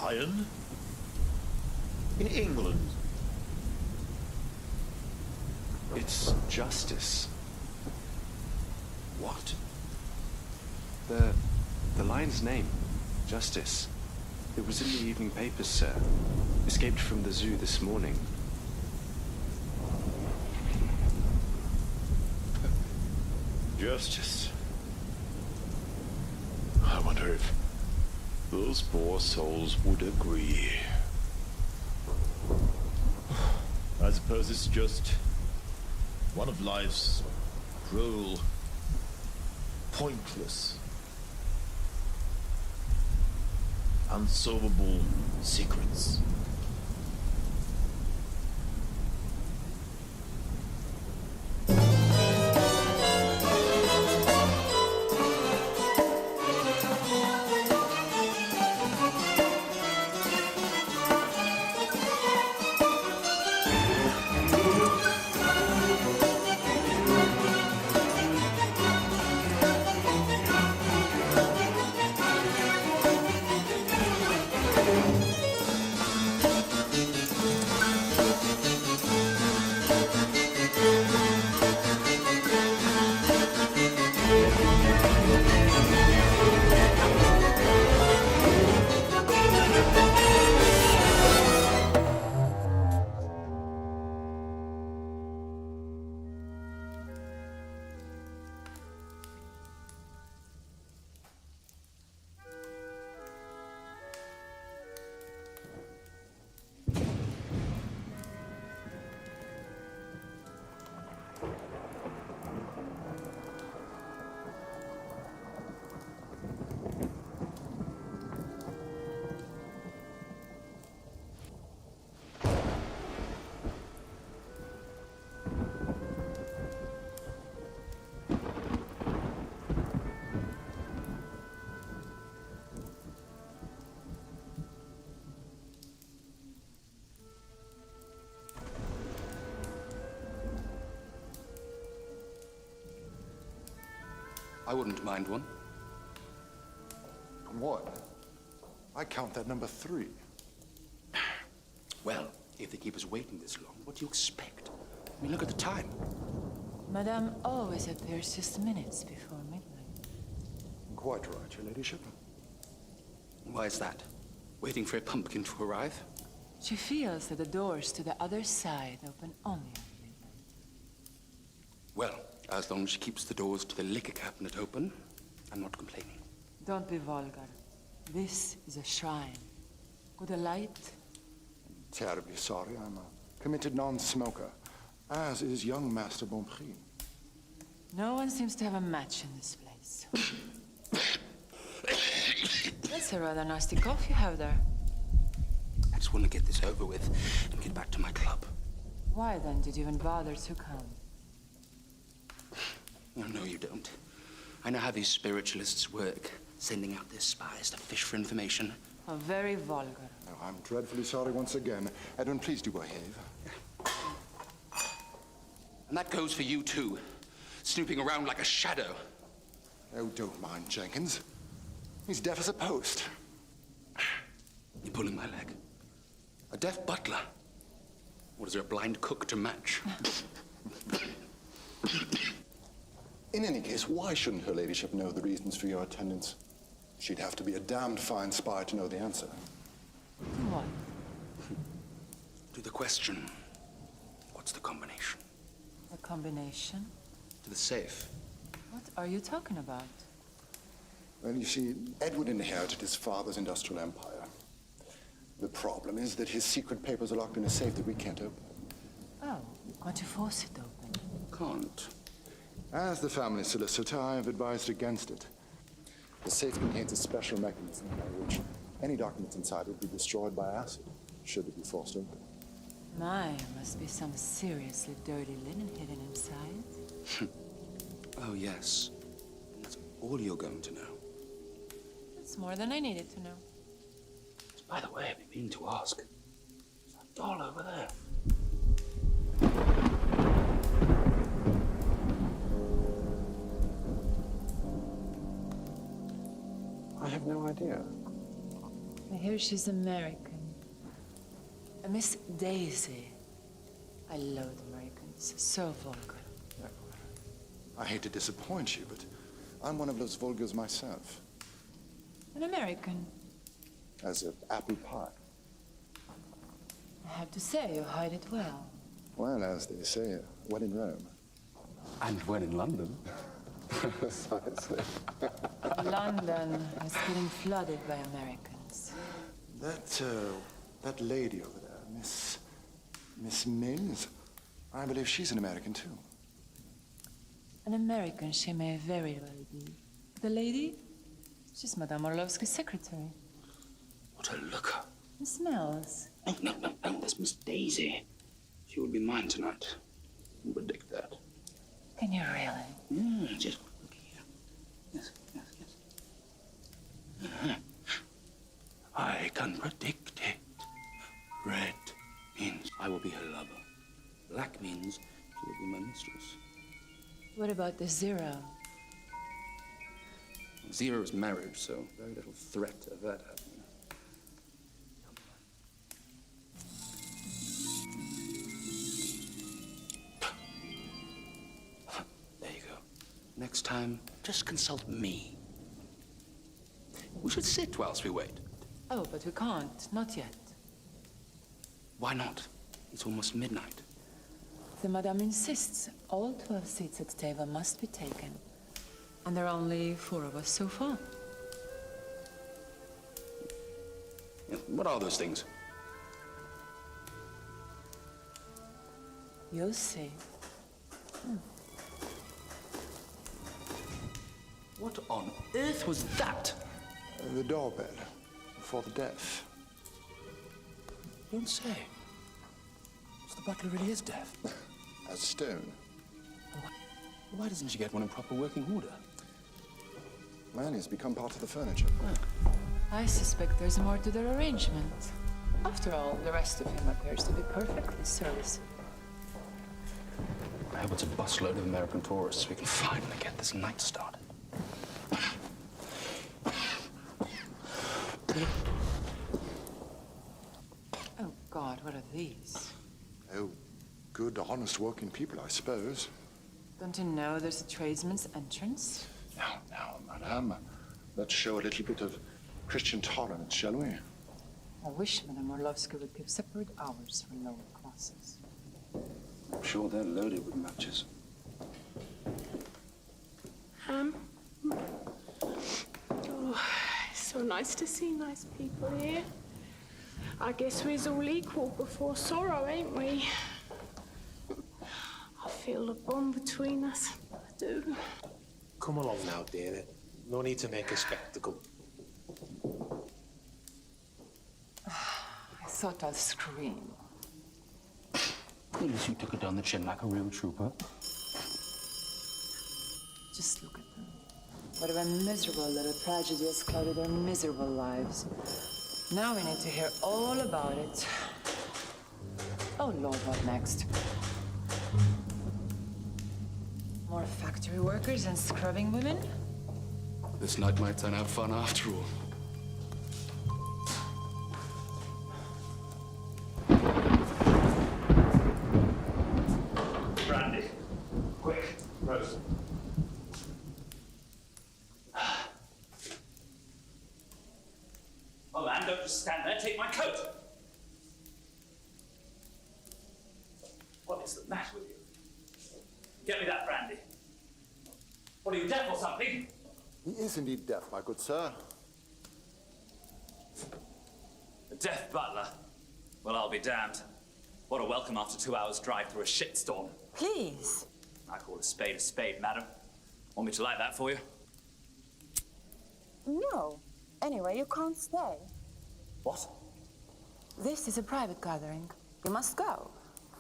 Lion? In England? It's justice. What? The lion's name, Justice. It was in the evening papers, sir. Escaped from the zoo this morning. Justice. I wonder if those poor souls would agree. I suppose it's just one of life's cruel, pointless, unsolvable secrets. I wouldn't mind one. What? I count that number 3. Well, if they keep us waiting this long, what do you expect? I mean, look at the time. Madame always appears just minutes before midnight. Quite right, your ladyship. Why is that? Waiting for a pumpkin to arrive? She feels that the doors to the other side open only at midnight. Well, as long as she keeps the doors to the liquor cabinet open, I'm not complaining. Don't be vulgar. This is a shrine. With a light. Terribly sorry, I'm a committed non-smoker, as is young Master Bonprix. No one seems to have a match in this place. That's a rather nasty cough you have there. I just want to get this over with and get back to my club. Why then did you even bother to come? No, you don't. I know how these spiritualists work, sending out their spies to fish for information. Oh, very vulgar. Oh, I'm dreadfully sorry once again. Edwin, please do behave. And that goes for you, too. Snooping around like a shadow. Oh, don't mind Jenkins. He's deaf as a post. You're pulling my leg. A deaf butler. What, is there a blind cook to match? In any case, why shouldn't her ladyship know the reasons for your attendance? She'd have to be a damned fine spy to know the answer. What? To the question, what's the combination? A combination? To the safe. What are you talking about? Well, you see, Edward inherited his father's industrial empire. The problem is that his secret papers are locked in a safe that we can't open. Oh, can't you force it open? Can't. As the family solicitor, I have advised against it. The safe contains a special mechanism by which any documents inside would be destroyed by acid, should it be forced open. My, must be some seriously dirty linen hidden inside. Oh, yes. And that's all you're going to know. That's more than I needed to know. By the way, I've been meaning to ask. There's that doll over there. I have no idea. I hear she's American. A Miss Daisy. I loathe Americans. So vulgar. I hate to disappoint you, but I'm one of those vulgars myself. An American. As an apple pie. I have to say, you hide it well. Well, as they say, when in Rome. And when in London. Precisely. London is getting flooded by Americans. That lady over there, Miss Mills, I believe she's an American too. An American she may very well be. The lady? She's Madame Orlovsky's secretary. What a looker. Miss Mills. No, that's Miss Daisy. She will be mine tonight. You predict that. Can you really? Just look here. Yes. I can predict it. Red means I will be her lover. Black means she will be my mistress. What about the zero? Zero is marriage, so very little threat of that happening. There you go. Next time, just consult me. We should sit whilst we wait. Oh, but we can't. Not yet. Why not? It's almost midnight. The Madame insists all 12 seats at the table must be taken. And there are only 4 of us so far. Yeah, what are those things? You'll see. What on earth was that? The doorbell for the deaf. Don't say. So the butler really is deaf. As stone. Why doesn't she get one in proper working order? Man, he's become part of the furniture. I suspect there's more to their arrangement. After all, the rest of him appears to be perfectly serviceable. I hope it's a busload of American tourists so we can finally get this night started. Oh, God, what are these? Oh, good, honest working people, I suppose. Don't you know there's a tradesman's entrance? Now, madame, let's show a little bit of Christian tolerance, shall we? I wish Madame Orlovsky would give separate hours for lower classes. I'm sure they're loaded with matches. Oh, it's so nice to see nice people here. I guess we're all equal before sorrow, ain't we? I feel a bond between us. I do. Come along now, dear. No need to make a spectacle. I thought I'd scream. At least you took it down the chin like a real trooper. Just look at them. What a miserable little tragedy has clouded their miserable lives. Now we need to hear all about it. Oh, Lord, what next? More factory workers and scrubbing women? This night might turn out fun after all. Brandy. Quick, Rose. Oh, man, don't just stand there. Take my coat. What is the matter with you? Get me that brandy. What, are you deaf or something? He is indeed deaf, my good sir. A deaf butler? Well, I'll be damned. What a welcome after 2 hours' drive through a shitstorm. Please. I call a spade, madam. Want me to light that for you? No. Anyway, you can't stay. What? This is a private gathering. You must go.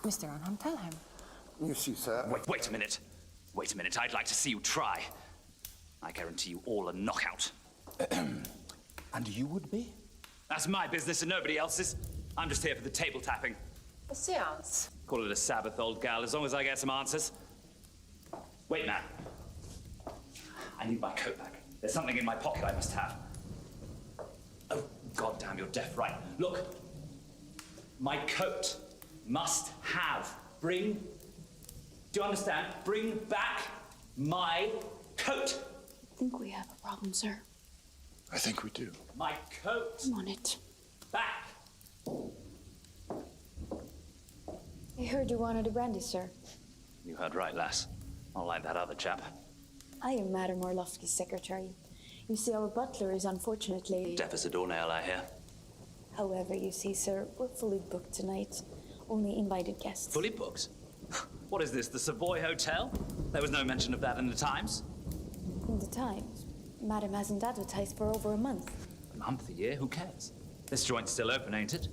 Mr. Arnhem, tell him. You see, sir. Wait a minute. Wait a minute. I'd like to see you try. I guarantee you all a knockout. And you would be? That's my business and nobody else's. I'm just here for the table tapping. A séance. Call it a Sabbath, old gal, as long as I get some answers. Wait, man. I need my coat back. There's something in my pocket I must have. Oh, Goddamn, you're deaf right. Look, my coat must have. Do you understand? Bring back my coat. I think we have a problem, sir. I think we do. My coat. I'm on it. Back. I heard you wanted a brandy, sir. You heard right, lass. Not like that other chap. I am Madame Orlovsky's secretary. You see, our butler is unfortunately... Deaf as a doornail, I hear. However, you see, sir, we're fully booked tonight. Only invited guests. Fully booked? What is this, the Savoy Hotel? There was no mention of that in the Times. In the Times, Madame hasn't advertised for over a month. A month, a year, who cares? This joint's still open, ain't it?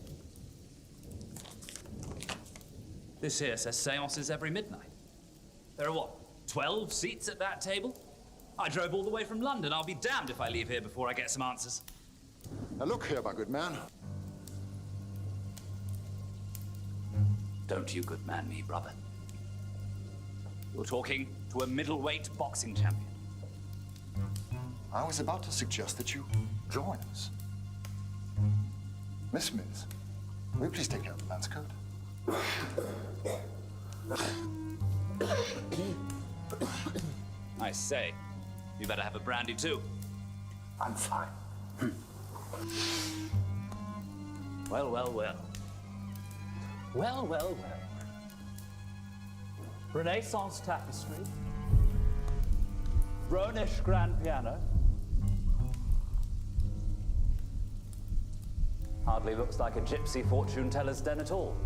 This here says seances every midnight. There are what, 12 seats at that table? I drove all the way from London. I'll be damned if I leave here before I get some answers. Now look here, my good man. Don't you good man me, brother. You're talking to a middleweight boxing champion. I was about to suggest that you join us. Miss Mills, will you please take care of the man's coat? I say, you better have a brandy too. I'm fine. Well, well, well. Well, well, well. Renaissance tapestry. Rhonish grand piano. Hardly looks like a gypsy fortune teller's den at all.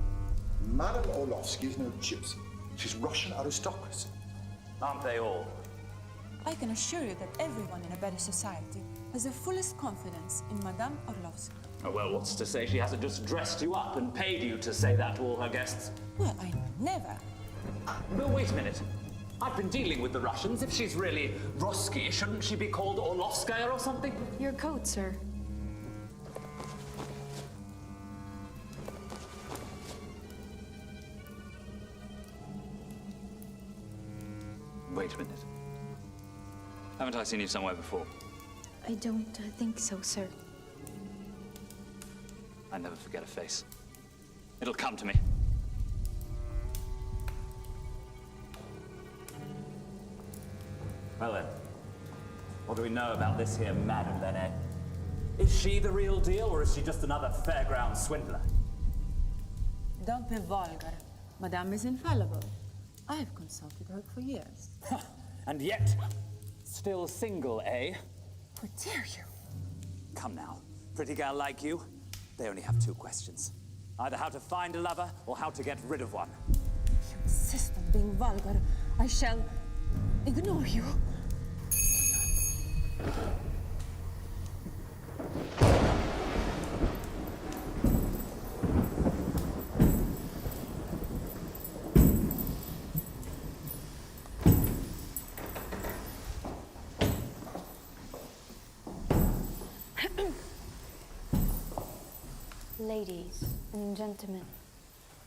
Madame Orlovsky is no gypsy. She's Russian aristocracy. Aren't they all? I can assure you that everyone in a better society has the fullest confidence in Madame Orlovsky. Oh, well, what's to say she hasn't just dressed you up and paid you to say that to all her guests? Well, I never. But wait a minute. I've been dealing with the Russians. If she's really Ruski, shouldn't she be called Orlovskaya or something? Your coat, sir. Wait a minute. Haven't I seen you somewhere before? I don't think so, sir. I never forget a face. It'll come to me. Well then, what do we know about this here madam then, eh? Is she the real deal, or is she just another fairground swindler? Don't be vulgar. Madame is infallible. I have consulted her for years. And yet, still single, eh? How dare you? Come now, pretty girl like you, they only have two questions. Either how to find a lover, or how to get rid of one. You insist on being vulgar. I shall ignore you. Ladies and gentlemen,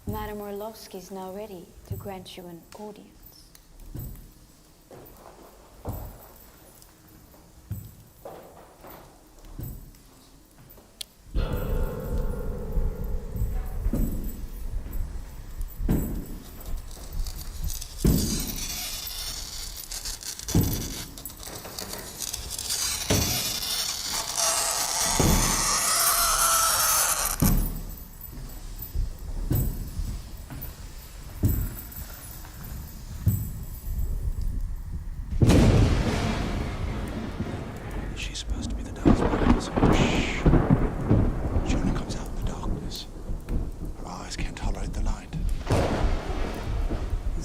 Madame Orlovsky is now ready to grant you an audience.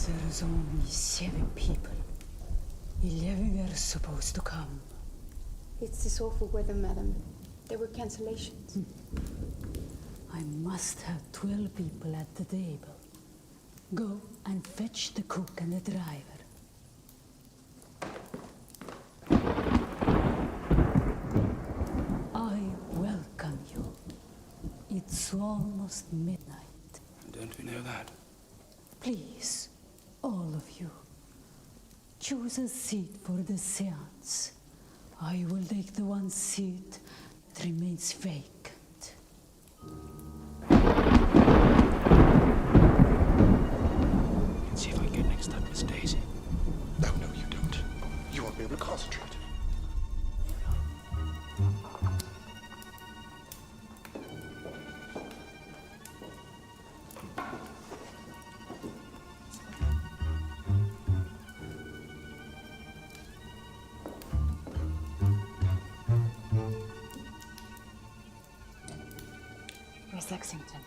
There's only 7 people. 11 were supposed to come. It's this awful weather, madam. There were cancellations. I must have 12 people at the table. Go and fetch the cook and the driver. I welcome you. It's almost midnight. Don't we know that? Please, all of you, choose a seat for the séance. I will take the one seat that remains vacant. Yes, Lexington.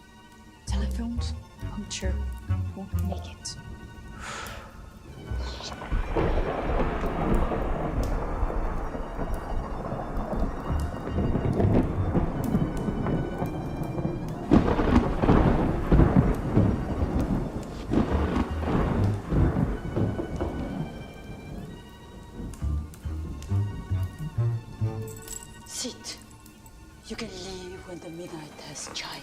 Telephones, puncture, won't make it. Sit. You can leave when the midnight has chimed.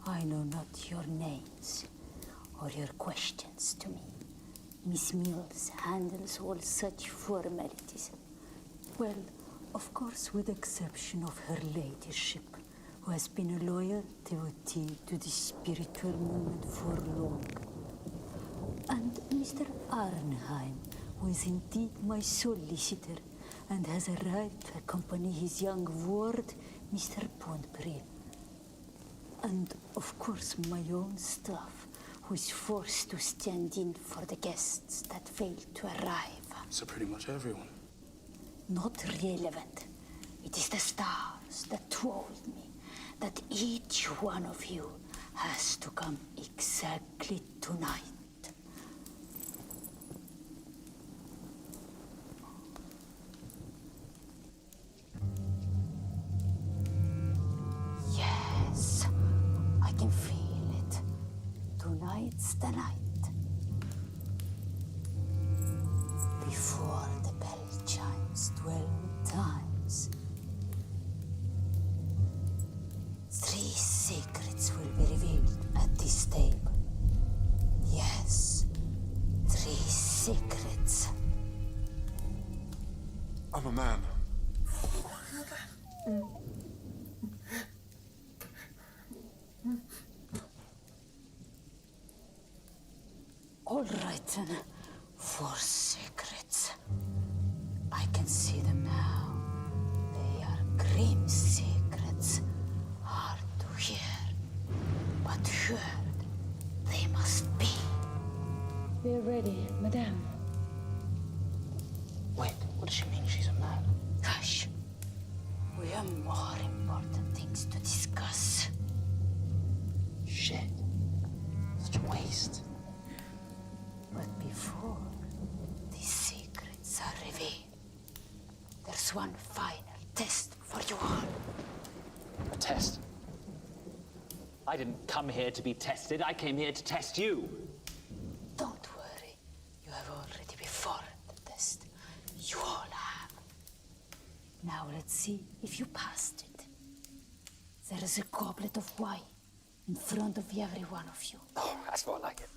I know not your names or your questions to me. Miss Mills handles all such formalities. Well, of course, with the exception of her ladyship, who has been a loyal devotee to the spiritual movement for long. And Mr. Arnheim, who is indeed my solicitor, and has a right to accompany his young ward, Mr. Pontbury. And, of course, my own staff, who is forced to stand in for the guests that fail to arrive. So pretty much everyone. Not relevant. It is the stars that told me that each one of you has to come exactly tonight. Yes, I can feel it. Tonight's the night. Before the bell chimes 12 times, 3 secrets will be revealed at this table. Yes, 3 secrets. I'm a man. All right, then. 4 secrets. I can see them now. They are grim secrets. Hard to hear, but heard they must be. We're ready, madame. Wait, what does she mean she's a man? Hush. We have more important things to discuss. Shit. Such a waste. But before these secrets are revealed, there's one final test for you all. A test? I didn't come here to be tested. I came here to test you. Don't worry. You have already performed the test. You all have. Now let's see if you passed it. There is a goblet of wine in front of every one of you. Oh, that's more like it.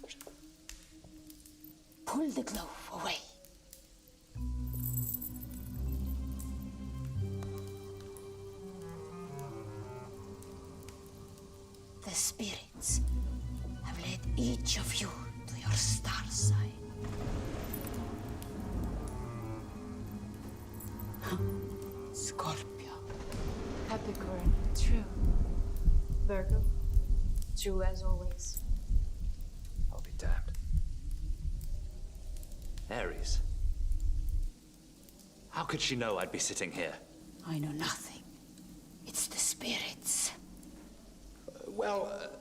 Pull the glove away. The spirits have led each of you to your star sign. Scorpio. Capricorn, true. Virgo, true as always. I'll be damned. Aries. How could she know I'd be sitting here? I know nothing. It's the spirits.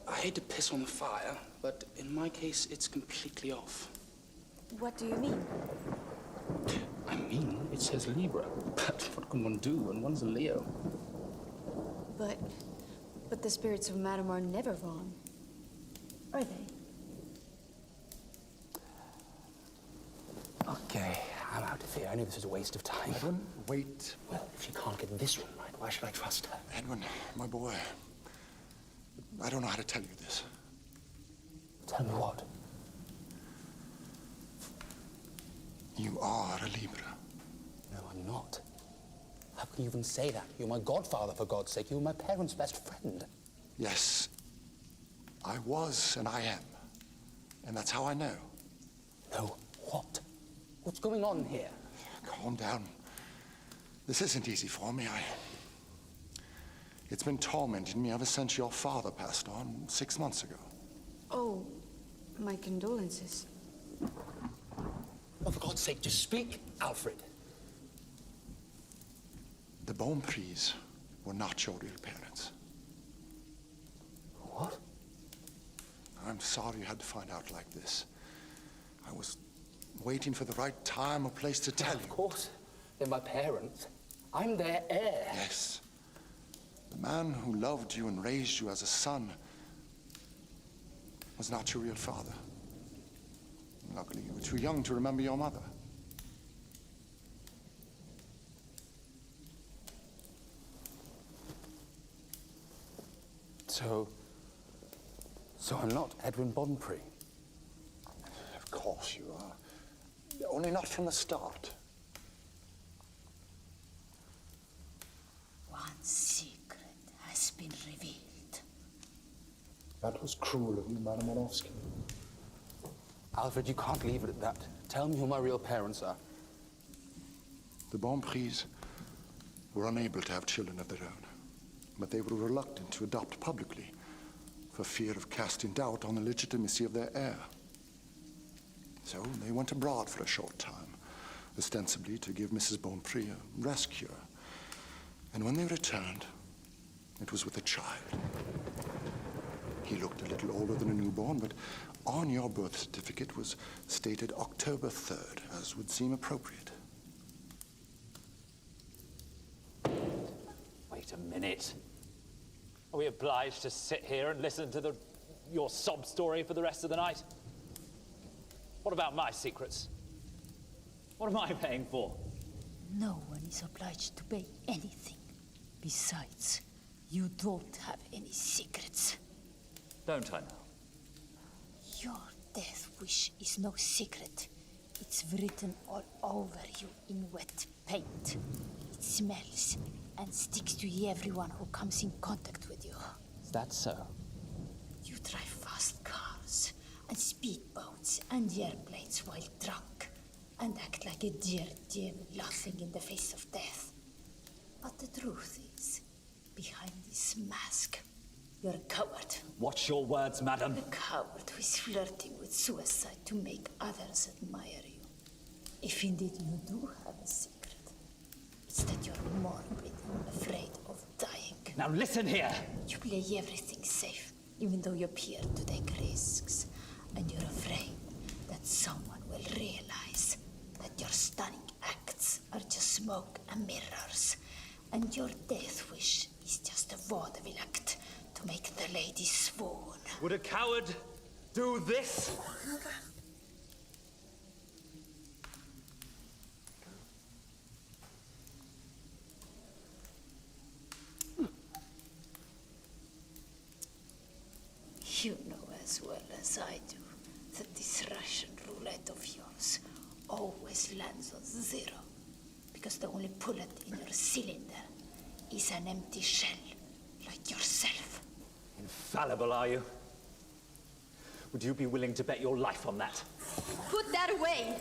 I hate to piss on the fire, but in my case, it's completely off. What do you mean? I mean, it says Libra, but what can one do when one's a Leo? But the spirits of Madame are never wrong. Are they? Okay, I'm out of here. I knew this was a waste of time. Edwin, wait. Well, if you can't get this one right, Why should I trust her? Edwin, my boy, I don't know how to tell you this. Tell me what? You are a Libra. No, I'm not. How can you even say that? You're my godfather, for God's sake. You were my parents' best friend. Yes, I was and I am. And that's how I know. No, what? What's going on here? Calm down. This isn't easy for me. It's been tormenting me ever since your father passed on 6 months ago. Oh, my condolences. Oh, for God's sake, just speak, Alfred. The Bonprix were not your real parents. What? I'm sorry you had to find out like this. I was waiting for the right time or place to tell you. Of course, they're my parents. I'm their heir. Yes. The man who loved you and raised you as a son was not your real father. Luckily, you were too young to remember your mother. So I'm not Edwin Bonprix. Of course you are. Only not from the start. One secret has been revealed. That was cruel of you, Madame Orlovsky. Alfred, you can't leave it at that. Tell me who my real parents are. The Bonprix were unable to have children of their own, but they were reluctant to adopt publicly for fear of casting doubt on the legitimacy of their heir. So they went abroad for a short time, ostensibly to give Mrs. Bonprix a rest cure. And when they returned, it was with a child. He looked a little older than a newborn, but on your birth certificate was stated October 3rd, as would seem appropriate. Wait a minute. Are we obliged to sit here and listen to your sob story for the rest of the night? What about my secrets? What am I paying for? No one is obliged to pay anything. Besides, you don't have any secrets. Don't I now? Your death wish is no secret. It's written all over you in wet paint. It smells and sticks to everyone who comes in contact with you. Is that so? You drive fast cars and speedboats and airplanes while drunk and act like a dear devil laughing in the face of death. But the truth is, behind this mask, you're a coward. Watch your words, madam. A coward who is flirting with suicide to make others admire you. If indeed you do have a secret, it's that you're morbid and afraid of dying. Now listen here. You play everything safe, even though you appear to take risks. And you're afraid that someone will realize that your stunning acts are just smoke and mirrors. And your death wish is just a vaudeville act to make the lady swoon. Would a coward do this? You know as well as I do that this Russian roulette of yours always lands on zero, because the only bullet in your cylinder is an empty shell, like yourself. Infallible, are you? Would you be willing to bet your life on that? Put that away!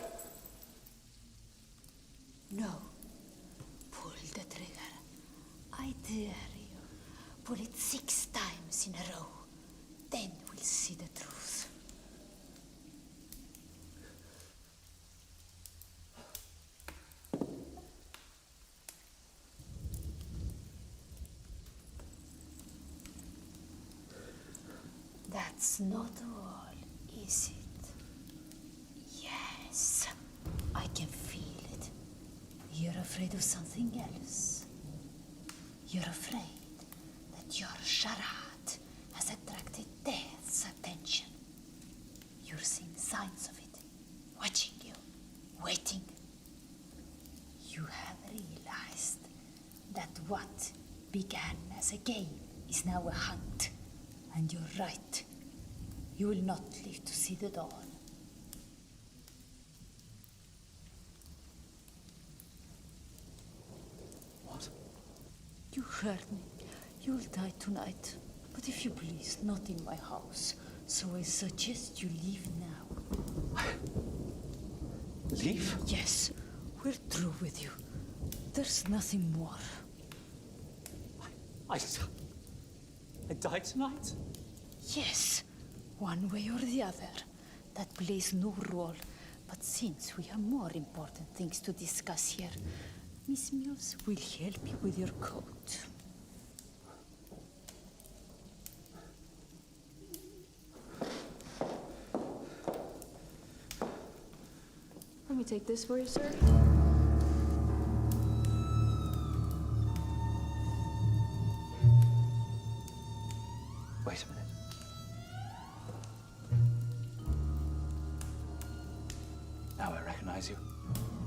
No. Pull the trigger. I dare you. Pull it 6 times in a row. Then we'll see the truth. That's not all, is it? Yes, I can feel it. You're afraid of something else. You're afraid that your charade has attracted death's attention. You're seeing signs of it, watching you, waiting. You have realized that what as a game is now a hunt. And you're right. You will not live to see the dawn. What? You heard me. You'll die tonight. But if you please, not in my house. So I suggest you leave now. Leave? Yes, we're through with you. There's nothing more. I die tonight? Yes, one way or the other. That plays no role. But since we have more important things to discuss here, Miss Mills will help you with your coat. Let me take this for you, sir. Wait a minute. Now I recognize you.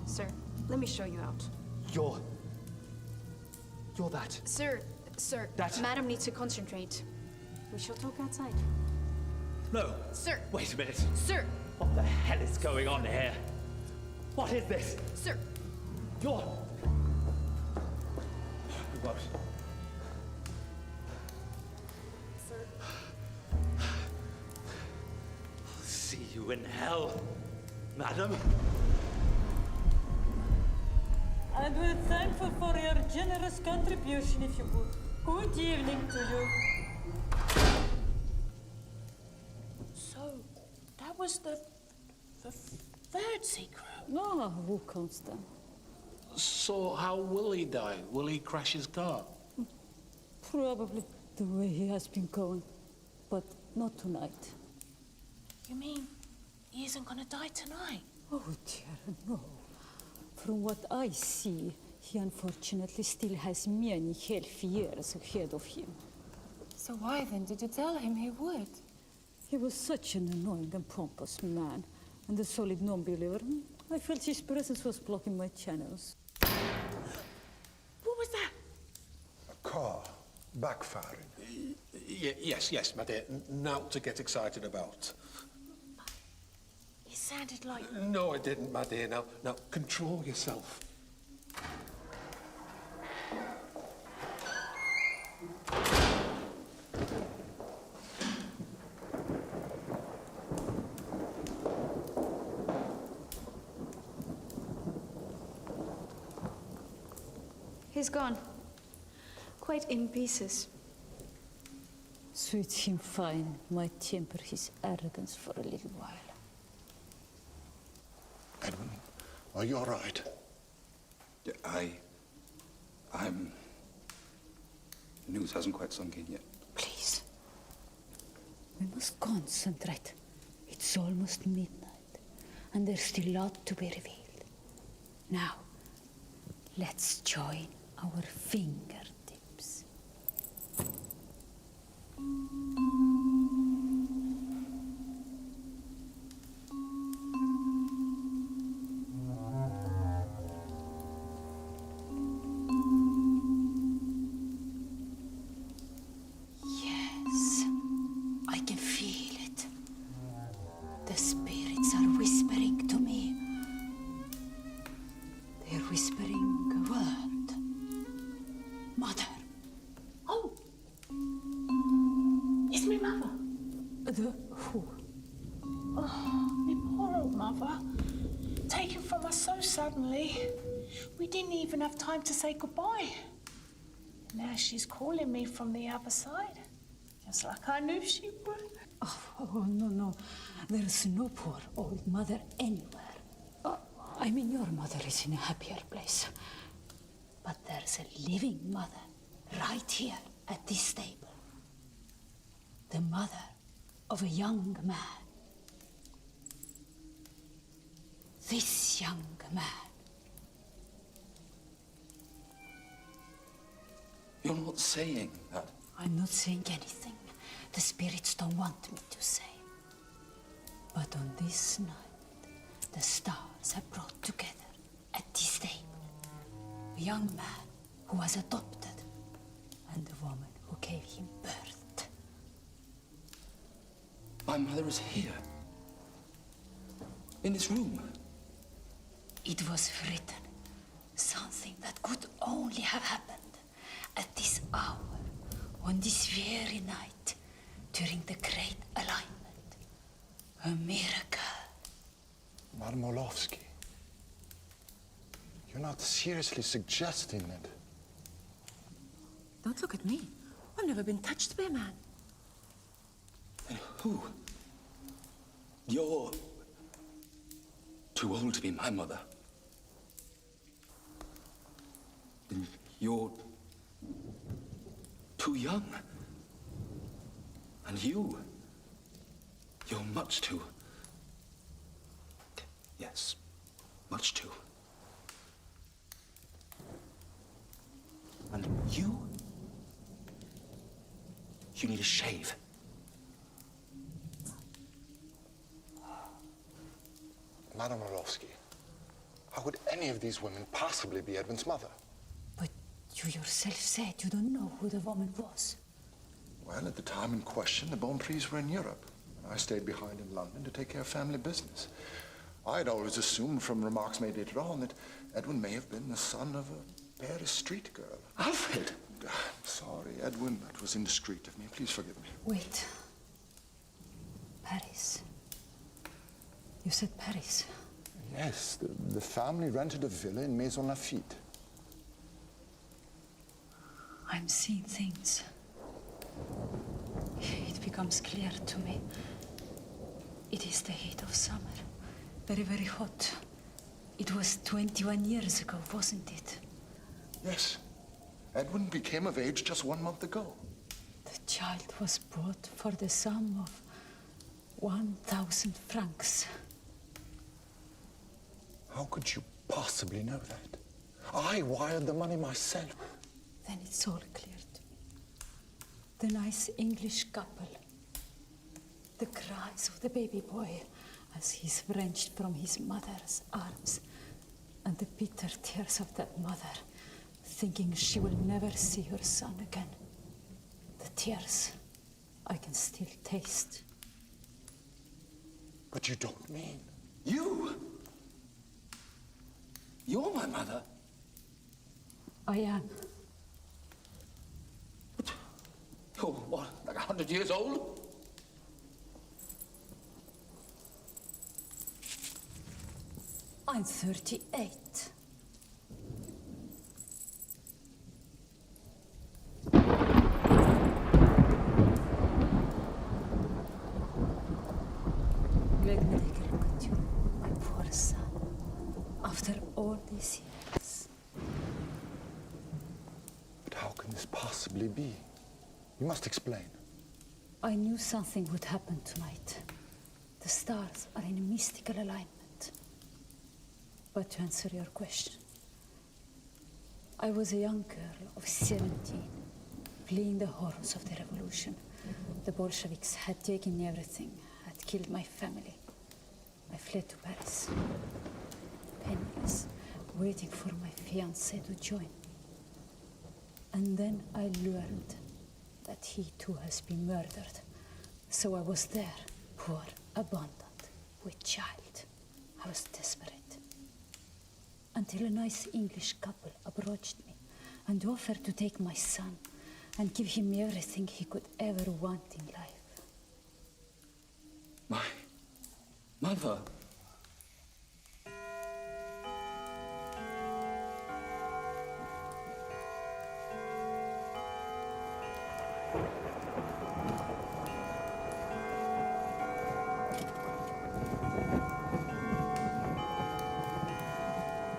Sir, let me show you out. You're that. Sir, That- Madam needs to concentrate. We shall talk outside. No. Sir! Wait a minute. Sir! What the hell is going on here? What is this? Sir! You're... We won't. Sir. I'll see you in hell, madam. And we're thankful for your generous contribution, if you would. Good evening to you. So, that was the third secret. Ah, who counts them? So how will he die? Will he crash his car? Probably the way he has been going. But not tonight. You mean he isn't gonna die tonight? Oh dear, no. From what I see, he unfortunately still has many healthy years ahead of him. So why then did you tell him he would? He was such an annoying and pompous man, and a solid non-believer. I felt his presence was blocking my channels. What was that? A car backfiring. Yes, my dear. Not to get excited about. It sounded like... No, I didn't, my dear. Now, control yourself. He's gone. Quite in pieces. Suits him fine. Might temper his arrogance for a little while. Edwin, are you all right? I'm... News hasn't quite sunk in yet. Please. We must concentrate. It's almost midnight, and there's still a lot to be revealed. Now, let's join our fingertips. Yes, I can feel it. The spirits are whispering to me. They're whispering a word. Mother. Oh! It's me mother. The who? Oh, me poor old mother. Taken from us so suddenly. We didn't even have time to say goodbye. Now she's calling me from the other side. Just like I knew she would. Oh, no. There's no poor old mother anywhere. I mean, your mother is in a happier place. But there's a living mother right here at this table. The mother of a young man. This young man. You're not saying that. I'm not saying anything the spirits don't want me to say. But on this night, the stars have brought together at this table a young man who was adopted, and the woman who gave him birth. My mother is here. In this room. It was written, something that could only have happened at this hour, on this very night, during the Great Alignment. A miracle. Madame Orlovsky, you're not seriously suggesting that... Don't look at me. I've never been touched by a man. And who? You're too old to be my mother. And you're too young. And you're much too... Yes, much too. And you need a shave. Madame Orlovsky, how could any of these women possibly be Edwin's mother? But you yourself said you don't know who the woman was. Well, at the time in question, the Bonprix were in Europe. I stayed behind in London to take care of family business. I'd always assumed from remarks made later on that Edwin may have been the son of a Paris street girl. Alfred! Sorry, Edwin, that was indiscreet of me. Please forgive me. Wait. Paris. You said Paris. Yes, the family rented a villa in Maison Lafitte. I'm seeing things. It becomes clear to me. It is the heat of summer. Very, very hot. It was 21 years ago, wasn't it? Yes. Edwin became of age just 1 month ago. The child was bought for the sum of 1,000 francs. How could you possibly know that? I wired the money myself. Then it's all clear to me. The nice English couple. The cries of the baby boy as he's wrenched from his mother's arms. And the bitter tears of that mother, thinking she will never see her son again. The tears I can still taste. But you don't mean... You? You're my mother? I am. But you're, what, like 100 years old? I'm 38. Let me take a look at you, my poor son. After all these years. But how can this possibly be? You must explain. I knew something would happen tonight. The stars are in a mystical alignment. But to answer your question, I was a young girl of 17, fleeing the horrors of the revolution. The Bolsheviks had taken everything, had killed my family. I fled to Paris, penniless, waiting for my fiancé to join me. And then I learned that he too has been murdered. So I was there, poor, abandoned, with child. I was desperate. Until a nice English couple approached me and offered to take my son and give him everything he could ever want in life. My mother?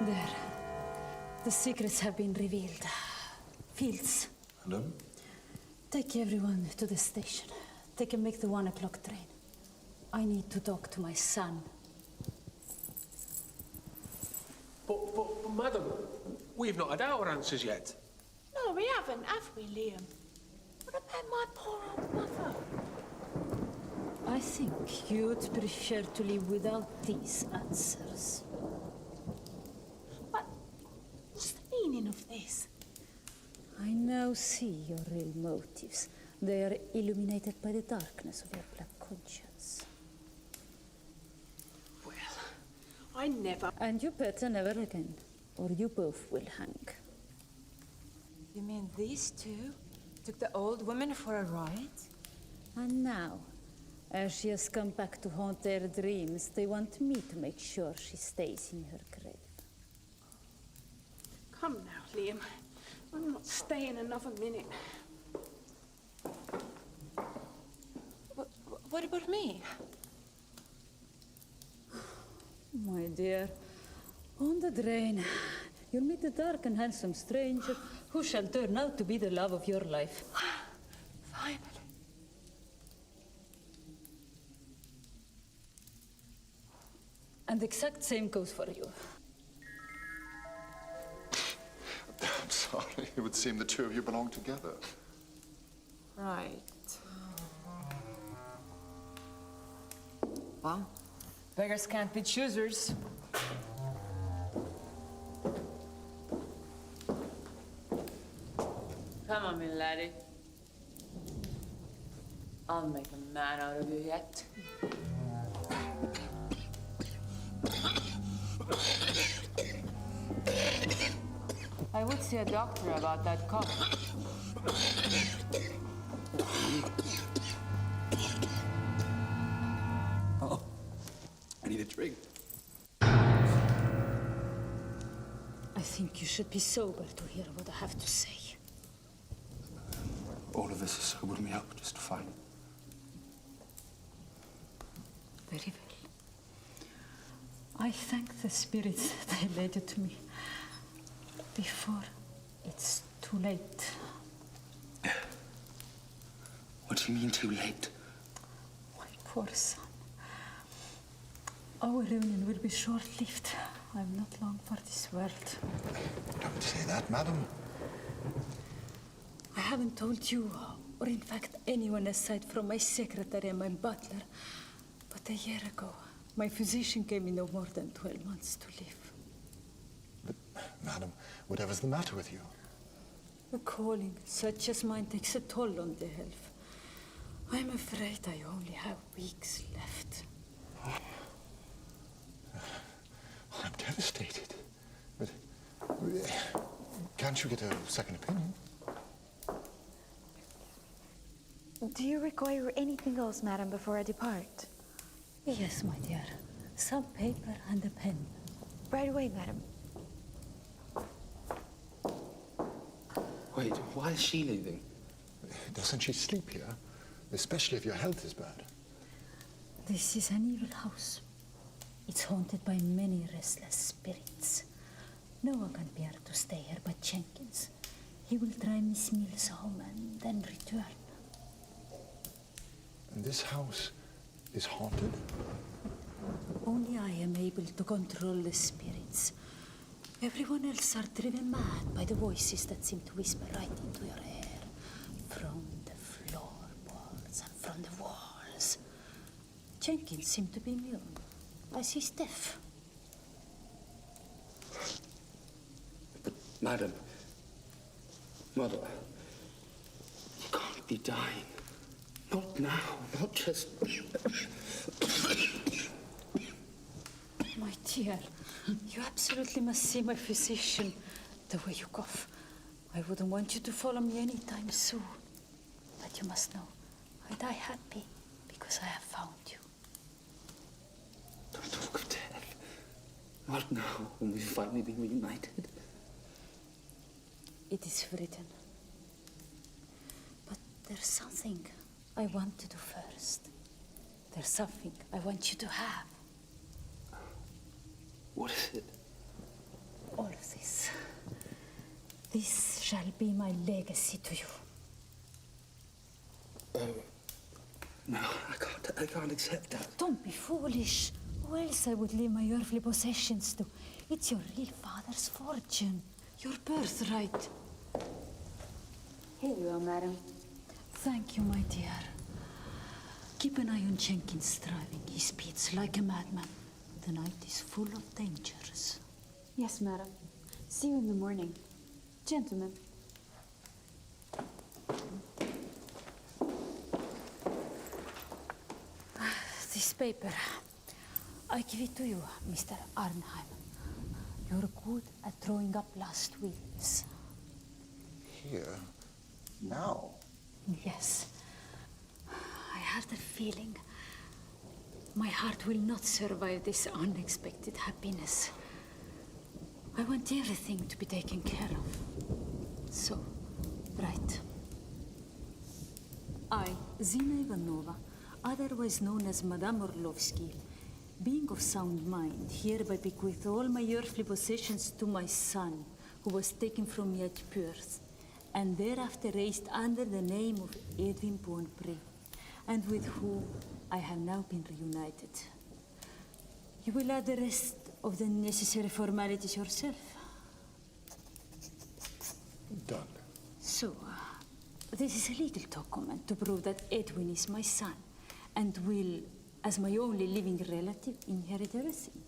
There. The secrets have been revealed. Fields. Madam? Take everyone to the station. They can make the 1 o'clock train. I need to talk to my son. But madam, we've not had our answers yet. No, we haven't, have we, Liam? What about my poor old mother? I think you'd prefer to live without these answers. But what's the meaning of this? I know now see your real motives. They are illuminated by the darkness of your black conscience. Well, I never... And you better never again, or you both will hang. You mean these two took the old woman for a ride? And now, as she has come back to haunt their dreams, they want me to make sure she stays in her grave. Come now, Liam. I'm not staying another minute. What about me? My dear, on the drain, you'll meet a dark and handsome stranger who shall turn out to be the love of your life. Finally. And the exact same goes for you. I'm sorry. It would seem the two of you belong together. Right. Well, beggars can't be choosers. Come on, me laddie. I'll make a man out of you yet. I would see a doctor about that cough. Oh, I need a drink. I think you should be sober to hear what I have to say. All of this has sobered me up just fine. Very well. I thank the spirits that led you to me. Before it's too late. What do you mean too late? My poor son. Our reunion will be short-lived. I'm not long for this world. Don't say that, madam. I haven't told you, or in fact anyone aside from my secretary and my butler, but a year ago, my physician gave me no more than 12 months to live. But, madam, whatever's the matter with you? A calling such as mine takes a toll on the health. I'm afraid I only have weeks left. I'm devastated. But can't you get a second opinion? Do you require anything else, madam, before I depart? Yes, my dear. Some paper and a pen. Right away, madam. Wait, why is she leaving? Doesn't she sleep here? Especially if your health is bad. This is an evil house. It's haunted by many restless spirits. No one can bear to stay here but Jenkins. He will drive Miss Mills home and then return. And this house is haunted? Only I am able to control the spirits. Everyone else are driven mad by the voices that seem to whisper right into your ear. From the floorboards and from the walls. Jenkins seemed to be immune, as he's deaf. But, madam, mother, you can't be dying. Not now, not just... My dear, you absolutely must see my physician. The way you cough. I wouldn't want you to follow me anytime soon. But you must know, I die happy because I have found you. Don't talk of death. Not now, when we've finally been reunited. It is written. But there's something I want to do first. There's something I want you to have. What is it? All of this. This shall be my legacy to you. No, I can't accept that. Don't be foolish. Who else I would leave my earthly possessions to? It's your real father's fortune. Your birthright. Here you are, madam. Thank you, my dear. Keep an eye on Jenkins driving. He speeds like a madman. The night is full of dangers. Yes, madam. See you in the morning. Gentlemen. This paper, I give it to you, Mr. Arnheim. You're good at drawing up last wills. Here? Now? Yes. I had a feeling my heart will not survive this unexpected happiness. I want everything to be taken care of. So, right. I, Zina Ivanova, otherwise known as Madame Orlovsky, being of sound mind, hereby bequeath all my earthly possessions to my son, who was taken from me at birth, and thereafter raised under the name of Edwin Bonpré, and with whom I have now been reunited. You will add the rest of the necessary formalities yourself. Done. So, this is a legal document to prove that Edwin is my son, and will, as my only living relative, inherit everything.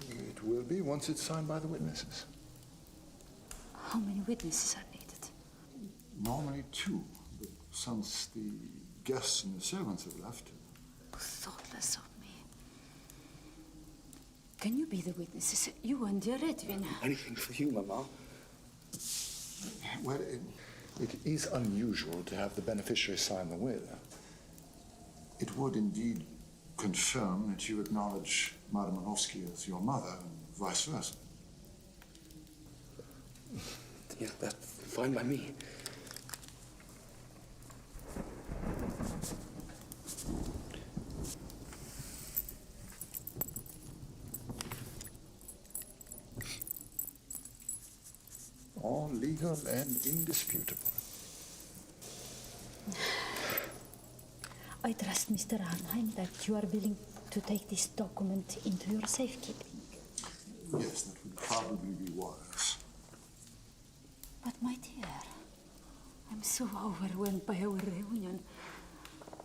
It will be once it's signed by the witnesses. How many witnesses are needed? Normally 2, but since the guests and the servants have left. Thoughtless of me. Can you be the witnesses? You and dear Edwin. Anything for you, Mama. Well, it is unusual to have the beneficiary sign the will. It would indeed confirm that you acknowledge Madame Orlovsky as your mother, and vice versa. Yeah, that's fine by me. All legal and indisputable. I trust, Mr. Arnheim, that you are willing to take this document into your safekeeping. Yes, that would probably be wise. But, my dear, I'm so overwhelmed by our reunion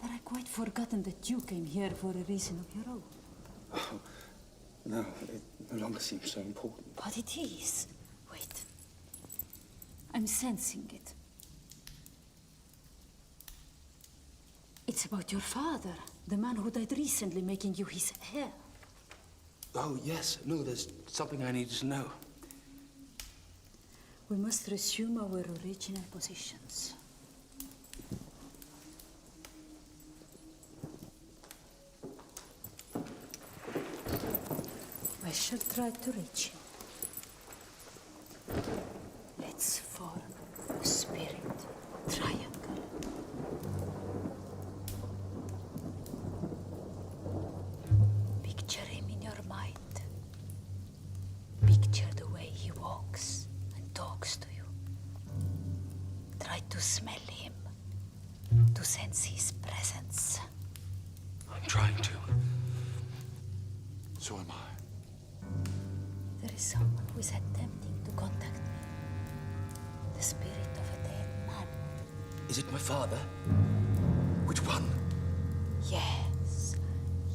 that I've quite forgotten that you came here for a reason of your own. Oh, no, it no longer seems so important. But it is. Wait. I'm sensing it. It's about your father, the man who died recently, making you his heir. Oh, yes. No, there's something I needed to know. We must resume our original positions. I shall try to reach him. Let's form a spirit triangle. Picture him in your mind. Picture the way he walks and talks to you. Try to smell him, to sense his presence. I'm trying to. So am I. There is someone who is attempting to contact me. The spirit of a dead man. Is it my father? Which one? Yes,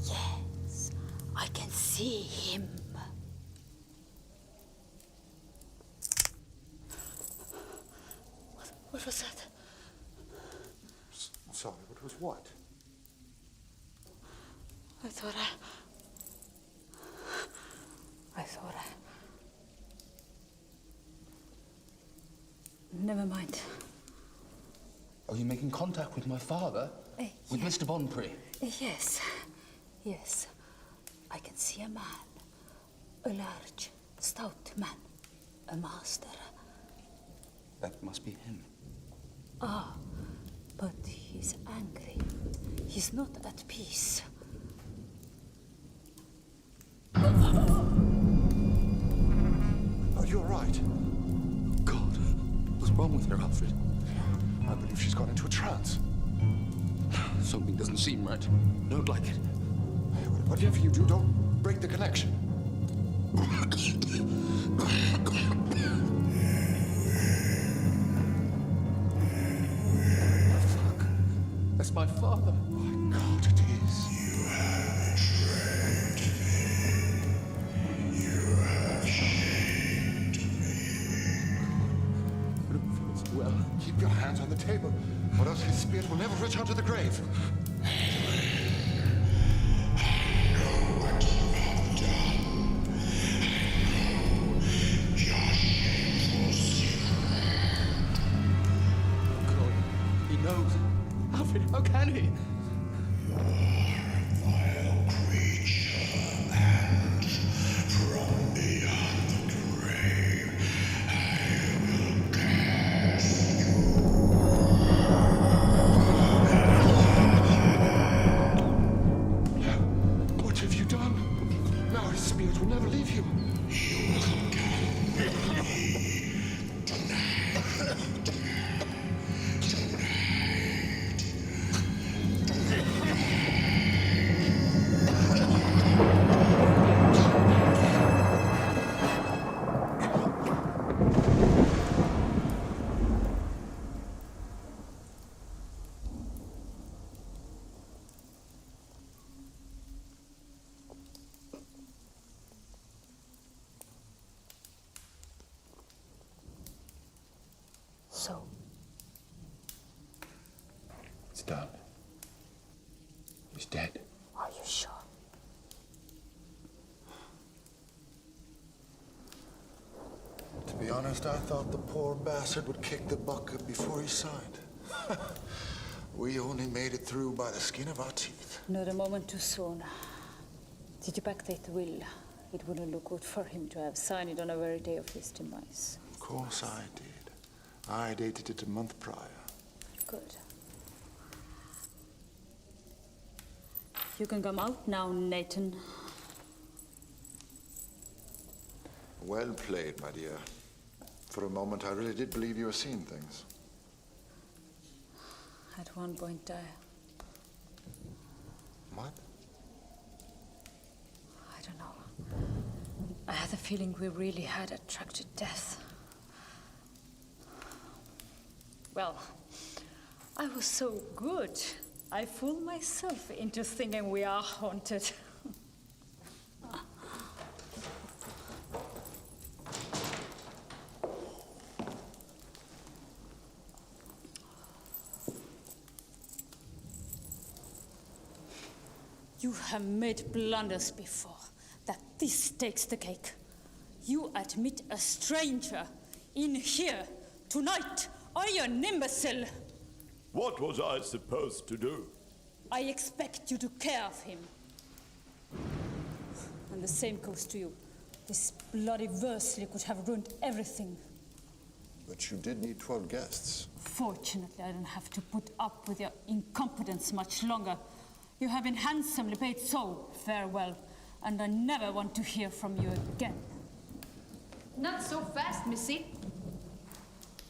yes. I can see him. What was that? Sorry, what was what? I thought Never mind. Are you making contact with my father? With yeah. Mr. Bonpré? Yes, yes. I can see a man. A large, stout man. A master. That must be him. Ah, but he's angry. He's not at peace. Oh, you're right. God, what's wrong with her, Alfred? I believe she's gone into a trance. Something doesn't seem right. Don't like it. Whatever you do, don't break the connection. Fuck. That's my father. My God, it is. You have betrayed me. You have shamed me. I don't feel so well. Keep your hands on the table, or else his spirit will never return to the grave. He's dead. Are you sure? To be honest, I thought the poor bastard would kick the bucket before he signed. We only made it through by the skin of our teeth. Not a moment too soon. Did you backdate the will? It wouldn't look good for him to have signed it on the very day of his demise. Of course I did. I dated it a month prior. Good. You can come out now, Nathan. Well played, my dear. For a moment, I really did believe you were seeing things. At one point, What? I don't know. I had the feeling we really had attracted death. Well, I was so good. I fooled myself into thinking we are haunted. You have made blunders before. That this takes the cake. You admit a stranger in here tonight. Are you an imbecile? What was I supposed to do? I expect you to care of him. And the same goes to you. This bloody Worsley could have ruined everything. But you did need 12 guests. Fortunately, I don't have to put up with your incompetence much longer. You have been handsomely paid, so farewell. And I never want to hear from you again. Not so fast, Missy.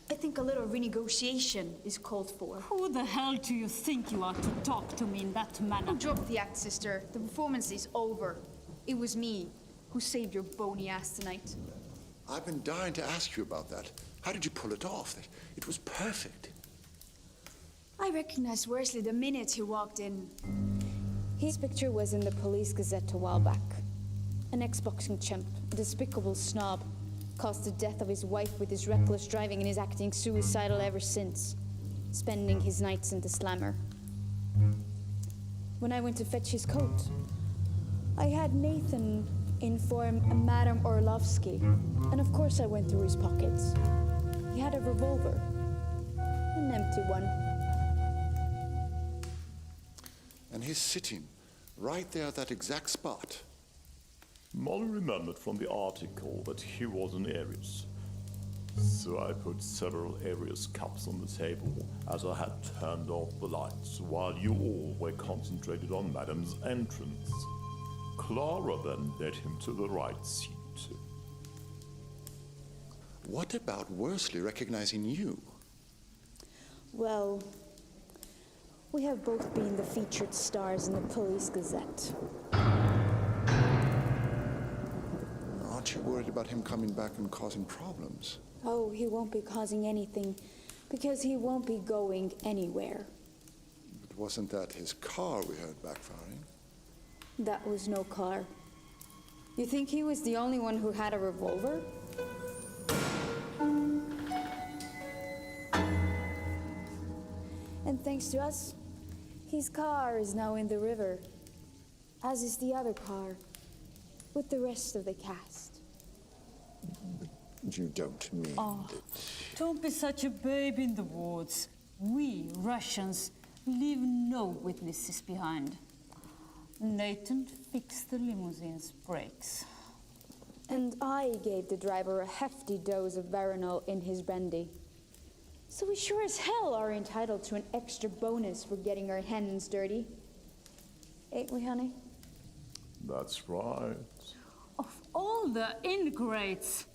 I think a little renegotiation is called for. Who the hell do you think you are to talk to me in that manner? Oh, drop the act, sister. The performance is over. It was me who saved your bony ass tonight. I've been dying to ask you about that. How did you pull it off? It was perfect. I recognized Worsley the minute he walked in. His picture was in the Police Gazette a while back. An ex-boxing chump, a despicable snob, caused the death of his wife with his reckless driving and his acting suicidal ever since, spending his nights in the slammer. When I went to fetch his coat, I had Nathan inform Madame Orlovsky, and of course I went through his pockets. He had a revolver, an empty one. And he's sitting right there at that exact spot. Molly remembered from the article that he was an Aries. So I put several Aries cups on the table as I had turned off the lights while you all were concentrated on Madame's entrance. Clara then led him to the right seat. What about Worsley recognizing you? Well, we have both been the featured stars in the Police Gazette. Aren't you worried about him coming back and causing problems? Oh, he won't be causing anything, because he won't be going anywhere. But wasn't that his car we heard backfiring? That was no car. You think he was the only one who had a revolver? And thanks to us, his car is now in the river, as is the other car, with the rest of the cast. You don't mean that... Don't be such a babe in the woods. We, Russians, leave no witnesses behind. Nathan fixed the limousine's brakes. And I gave the driver a hefty dose of Veronal in his brandy. So we sure as hell are entitled to an extra bonus for getting our hands dirty. Ain't we, honey? That's right. Of all the ingrates,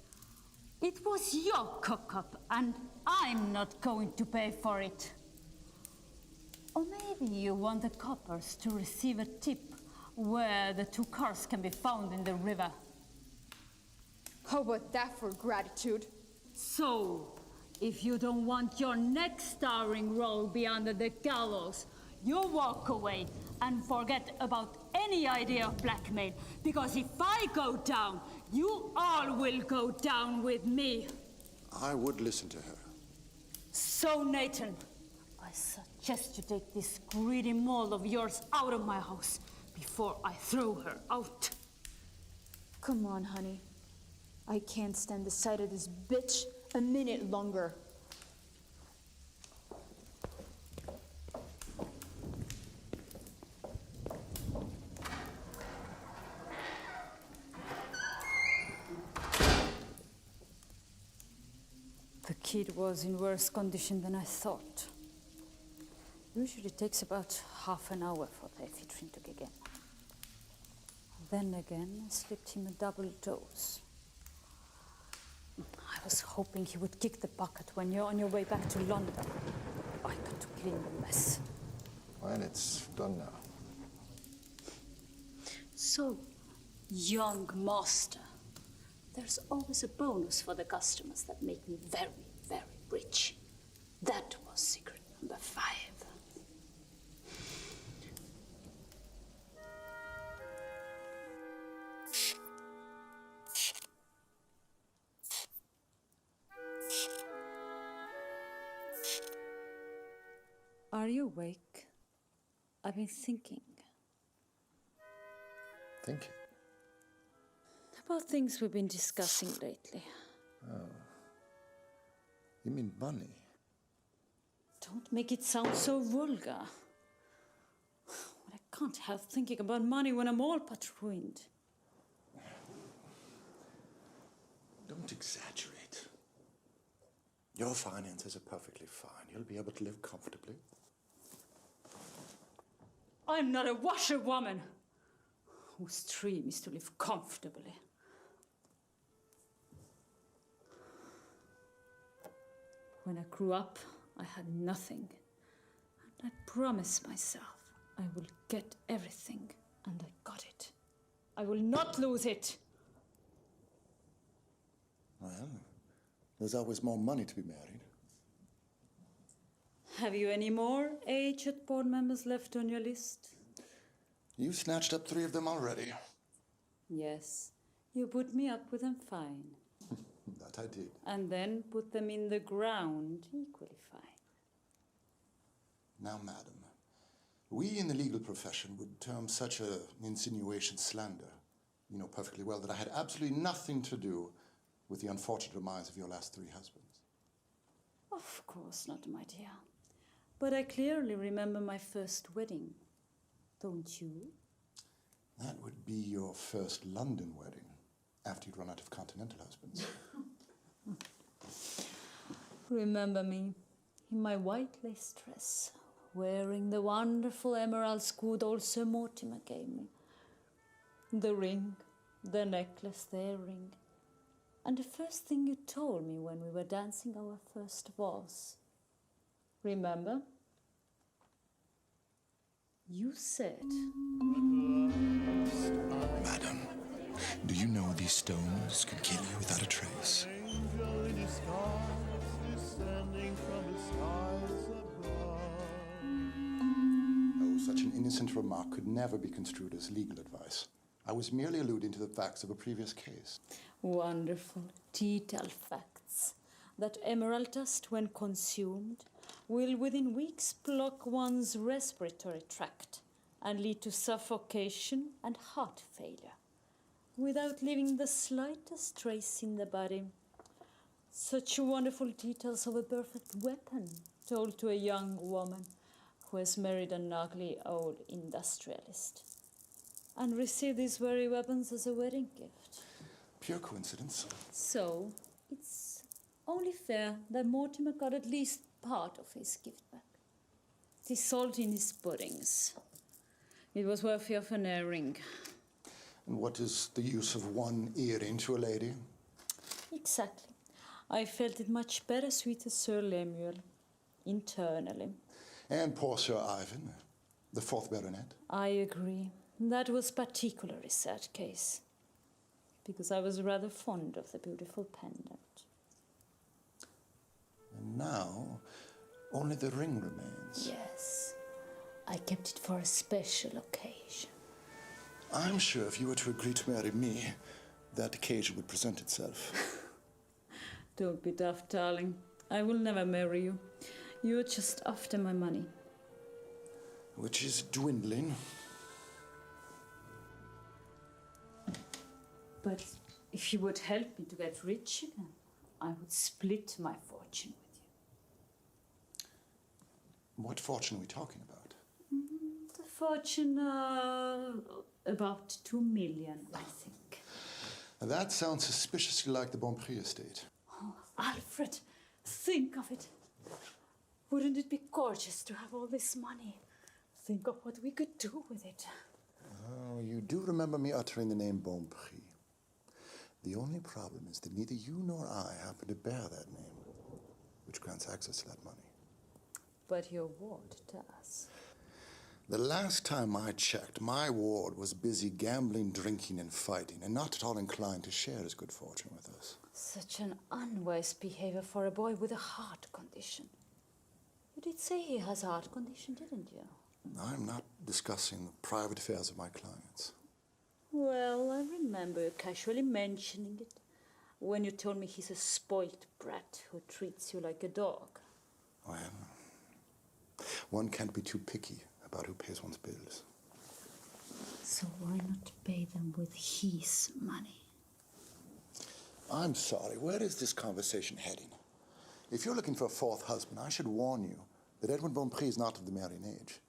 it was your cock-up, and I'm not going to pay for it. Or maybe you want the coppers to receive a tip where the two cars can be found in the river. How about that for gratitude? So, if you don't want your next starring role be under the gallows, you walk away and forget about any idea of blackmail, because if I go down, you all will go down with me. I would listen to her. So, Nathan, I suggest just to take this greedy mole of yours out of my house before I throw her out. Come on, honey. I can't stand the sight of this bitch a minute longer. The kid was in worse condition than I thought. Usually it takes about half an hour for the ephedrine to kick in. Then again, I slipped him a double dose. I was hoping he would kick the bucket when you're on your way back to London. I got to clean the mess. Well, it's done now. So, young master, there's always a bonus for the customers that make me very, very rich. That was secret number 5. Are you awake? I've been thinking. Thinking? About things we've been discussing lately. Oh. You mean money? Don't make it sound so vulgar. I can't help thinking about money when I'm all but ruined. Don't exaggerate. Your finances are perfectly fine. You'll be able to live comfortably. I'm not a washerwoman whose dream is to live comfortably. When I grew up, I had nothing. And I promised myself I will get everything, and I got it. I will not lose it. Well, there's always more money to be married. Have you any more aged board members left on your list? You snatched up 3 of them already. Yes, you put me up with them fine. That I did. And then put them in the ground equally fine. Now, madam, we in the legal profession would term such an insinuation slander. You know perfectly well that I had absolutely nothing to do with the unfortunate demise of your last 3 husbands. Of course not, my dear. But I clearly remember my first wedding. Don't you? That would be your first London wedding, after you'd run out of continental husbands. Remember me in my white lace dress, wearing the wonderful emeralds good old Sir Mortimer gave me. The ring, the necklace, the earring. And the first thing you told me when we were dancing our first waltz. Remember? You said... Madam, do you know these stones can kill you without a trace? Angel in disguise, descending from the skies above. Oh, such an innocent remark could never be construed as legal advice. I was merely alluding to the facts of a previous case. Wonderful, detailed facts. That emerald dust, when consumed, will within weeks block one's respiratory tract and lead to suffocation and heart failure, without leaving the slightest trace in the body. Such wonderful details of a perfect weapon told to a young woman who has married an ugly old industrialist and received these very weapons as a wedding gift. Pure coincidence. So, it's only fair that Mortimer got at least part of his gift back. The salt in his puddings. It was worthy of an earring. And what is the use of one earring to a lady? Exactly. I felt it much better suited Sir Lemuel, internally. And poor Sir Ivan, the 4th Baronet. I agree. That was particularly sad case, because I was rather fond of the beautiful pendant. And now, only the ring remains. Yes. I kept it for a special occasion. I'm sure if you were to agree to marry me, that occasion would present itself. Don't be daft, darling. I will never marry you. You're just after my money. Which is dwindling. But if you would help me to get rich again, I would split my fortune with you. What fortune are we talking about? The fortune, about 2 million, I think. That sounds suspiciously like the Bonprix estate. Oh, Alfred, think of it. Wouldn't it be gorgeous to have all this money? Think of what we could do with it. Oh, you do remember me uttering the name Bonprix. The only problem is that neither you nor I happen to bear that name, which grants access to that money. But your ward does. The last time I checked, my ward was busy gambling, drinking, and fighting, and not at all inclined to share his good fortune with us. Such an unwise behavior for a boy with a heart condition. You did say he has a heart condition, didn't you? I'm not discussing the private affairs of my clients. Well, I remember you casually mentioning it when you told me he's a spoilt brat who treats you like a dog. Well, one can't be too picky about who pays one's bills. So why not pay them with his money? I'm sorry, where is this conversation heading? If you're looking for a fourth husband, I should warn you that Edwin Bonprix is not of the marrying age.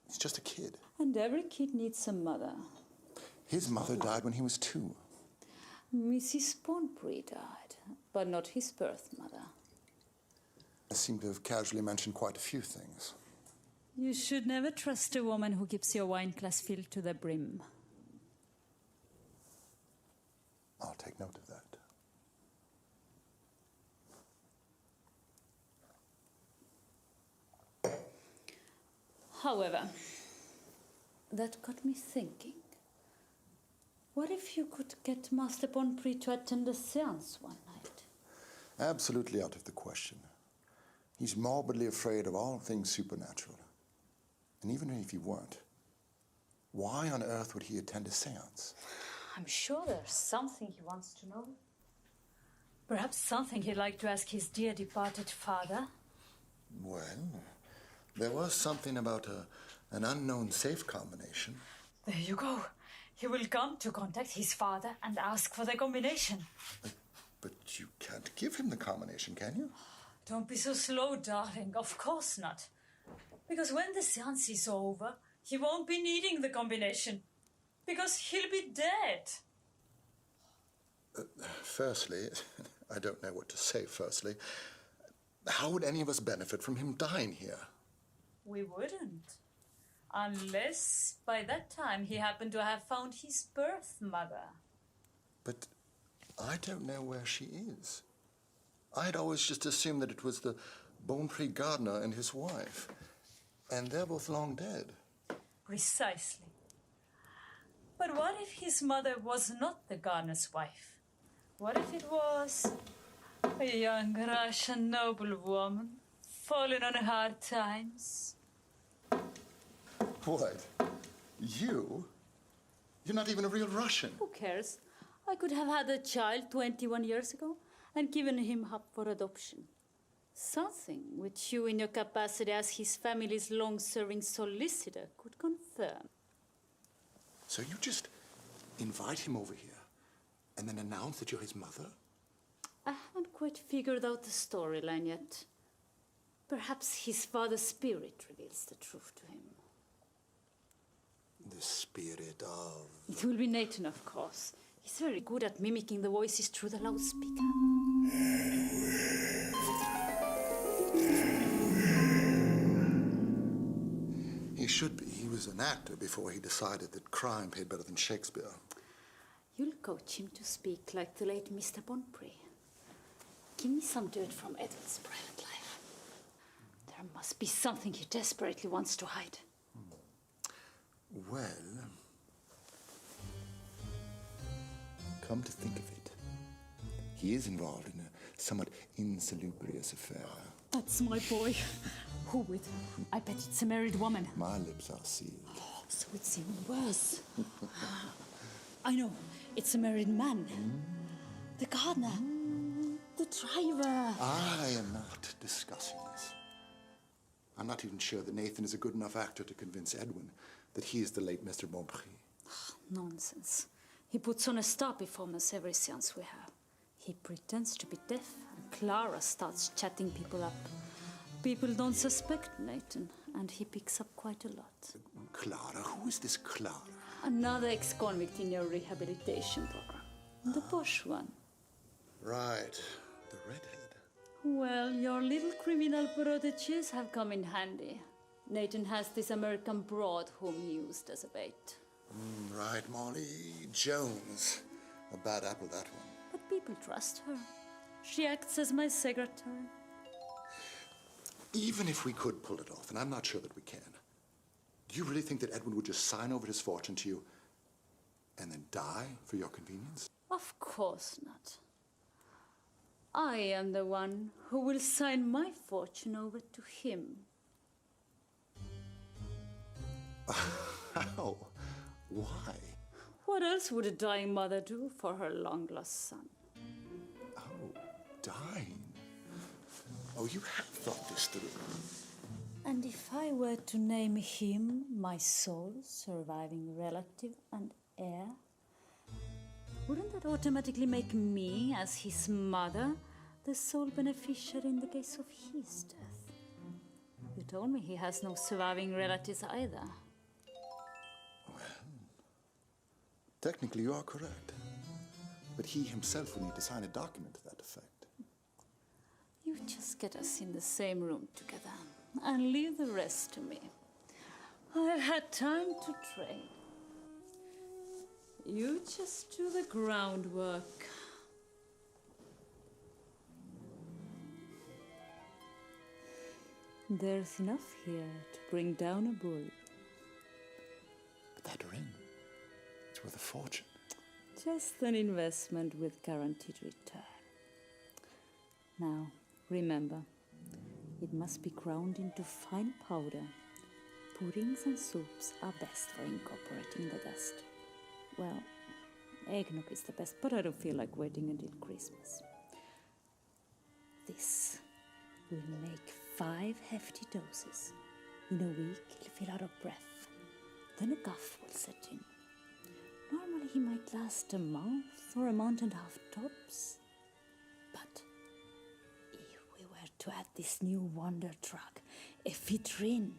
He's just a kid. And every kid needs a mother. His mother died when he was 2. Mrs. Bonprix died, but not his birth mother. I seem to have casually mentioned quite a few things. You should never trust a woman who keeps your wine glass filled to the brim. I'll take note of that. However, that got me thinking. What if you could get Master Bonprix to attend a séance one night? Absolutely out of the question. He's morbidly afraid of all things supernatural. And even if he weren't, why on earth would he attend a séance? I'm sure there's something he wants to know. Perhaps something he'd like to ask his dear departed father. Well, there was something about an unknown safe combination. There you go. He will come to contact his father and ask for the combination. But you can't give him the combination, can you? Don't be so slow, darling. Of course not. Because when the séance is over, he won't be needing the combination. Because he'll be dead. Firstly, I don't know what to say firstly. How would any of us benefit from him dying here? We wouldn't. Unless by that time he happened to have found his birth mother. But I don't know where she is. I'd always just assumed that it was the Bonprix gardener and his wife. And they're both long dead. Precisely. But what if his mother was not the gardener's wife? What if it was a young Russian noblewoman fallen on hard times? What? You? You're not even a real Russian. Who cares? I could have had a child 21 years ago and given him up for adoption. Something which you, in your capacity as his family's long-serving solicitor, could confirm. So you just invite him over here and then announce that you're his mother? I haven't quite figured out the storyline yet. Perhaps his father's spirit reveals the truth to him. The spirit of... It will be Nathan, of course. He's very good at mimicking the voices through the loudspeaker. He should be. He was an actor before he decided that crime paid better than Shakespeare. You'll coach him to speak like the late Mr. Bonprix. Give me some dirt from Edward's private life. There must be something he desperately wants to hide. Well, come to think of it, he is involved in a somewhat insalubrious affair. That's my boy. Who with? I bet it's a married woman. My lips are sealed. Oh, so it's even worse. I know. It's a married man. The gardener. The driver. I am not discussing this. I'm not even sure that Nathan is a good enough actor to convince Edwin that he is the late Mr. Bonprix. Nonsense. He puts on a star performance every seance we have. He pretends to be deaf, and Clara starts chatting people up. People don't suspect Nathan, and he picks up quite a lot. Clara? Who is this Clara? Another ex-convict in your rehabilitation program. The posh one. Right. The redhead. Well, your little criminal proteges have come in handy. Nathan has this American broad whom he used as a bait. Right, Molly Jones. A bad apple, that one. But people trust her. She acts as my secretary. Even if we could pull it off, and I'm not sure that we can, do you really think that Edwin would just sign over his fortune to you and then die for your convenience? Of course not. I am the one who will sign my fortune over to him. How? Why? What else would a dying mother do for her long-lost son? Oh, dying? Oh, you have thought this through. And if I were to name him my sole surviving relative and heir, wouldn't that automatically make me, as his mother, the sole beneficiary in the case of his death? You told me he has no surviving relatives either. Technically, you are correct. But he himself will need to sign a document to that effect. You just get us in the same room together and leave the rest to me. I've had time to train. You just do the groundwork. There's enough here to bring down a bull. But that ring, it's worth a fortune. Just an investment with guaranteed return. Now, remember, it must be ground into fine powder. Puddings and soups are best for incorporating the dust. Well, eggnog is the best, but I don't feel like waiting until Christmas. This will make 5 hefty doses. In a week, he'll feel out of breath. Then a cough will set in. Normally, he might last a month or a month and a half tops. But if we were to add this new wonder drug, ephedrine,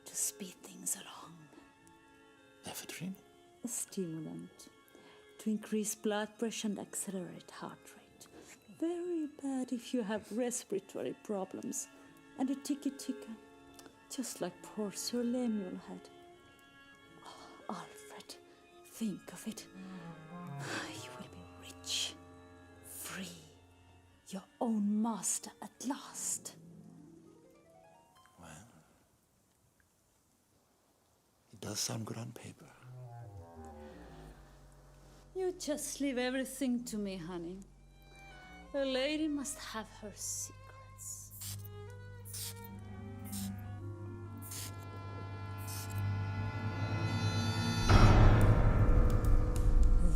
to speed things along. Ephedrine? A stimulant to increase blood pressure and accelerate heart rate. Very bad if you have respiratory problems. And a ticky-ticker, just like poor Sir Lemuel had. Oh, Alfred, think of it. You will be rich, free, your own master at last. Well, it does sound good on paper. You just leave everything to me, honey. A lady must have her secrets.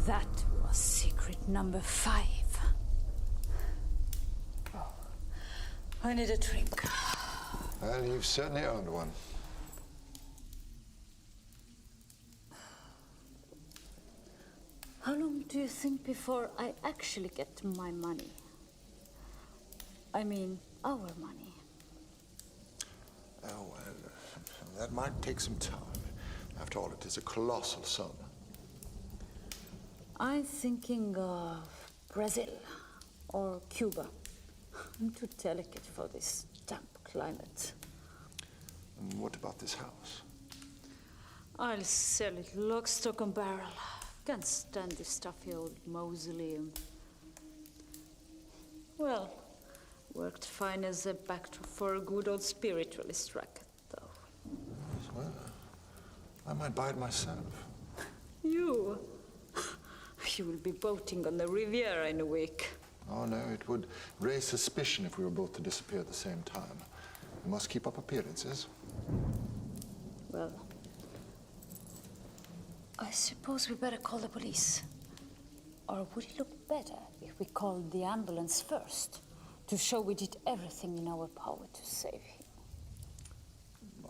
That was secret number 5. Oh, I need a drink. Well, you've certainly earned one. How long do you think before I actually get my money? I mean, our money. Oh, well, that might take some time. After all, it is a colossal sum. I'm thinking of Brazil or Cuba. I'm too delicate for this damp climate. And what about this house? I'll sell it lock, stock, and barrel. Can't stand this stuffy old mausoleum. Well, worked fine as a backdrop for a good old spiritualist racket, though. Well, I might buy it myself. You? You will be boating on the Riviera in a week. Oh, no, it would raise suspicion if we were both to disappear at the same time. We must keep up appearances. Well, I suppose we better call the police. Or would it look better if we called the ambulance first, to show we did everything in our power to save him?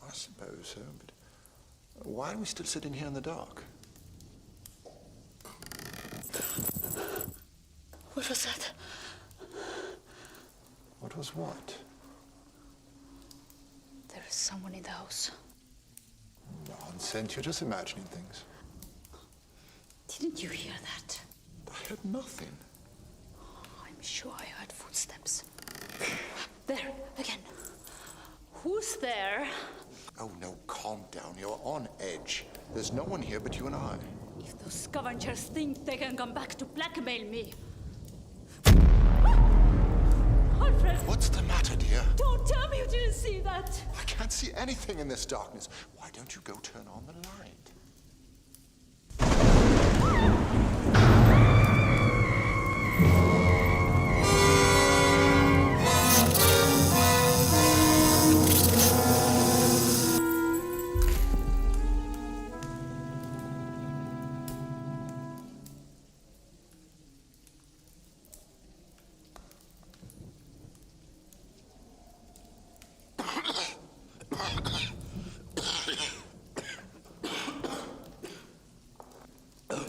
I suppose so, but why are we still sitting here in the dark? What was that? What was what? There is someone in the house. Nonsense, you're just imagining things. Didn't you hear that? I heard nothing. I'm sure I heard footsteps. There, again. Who's there? Oh, no, calm down. You're on edge. There's no one here but you and I. If those scavengers think they can come back to blackmail me. Alfred! What's the matter, dear? Don't tell me you didn't see that! I can't see anything in this darkness. Why don't you go turn on the light?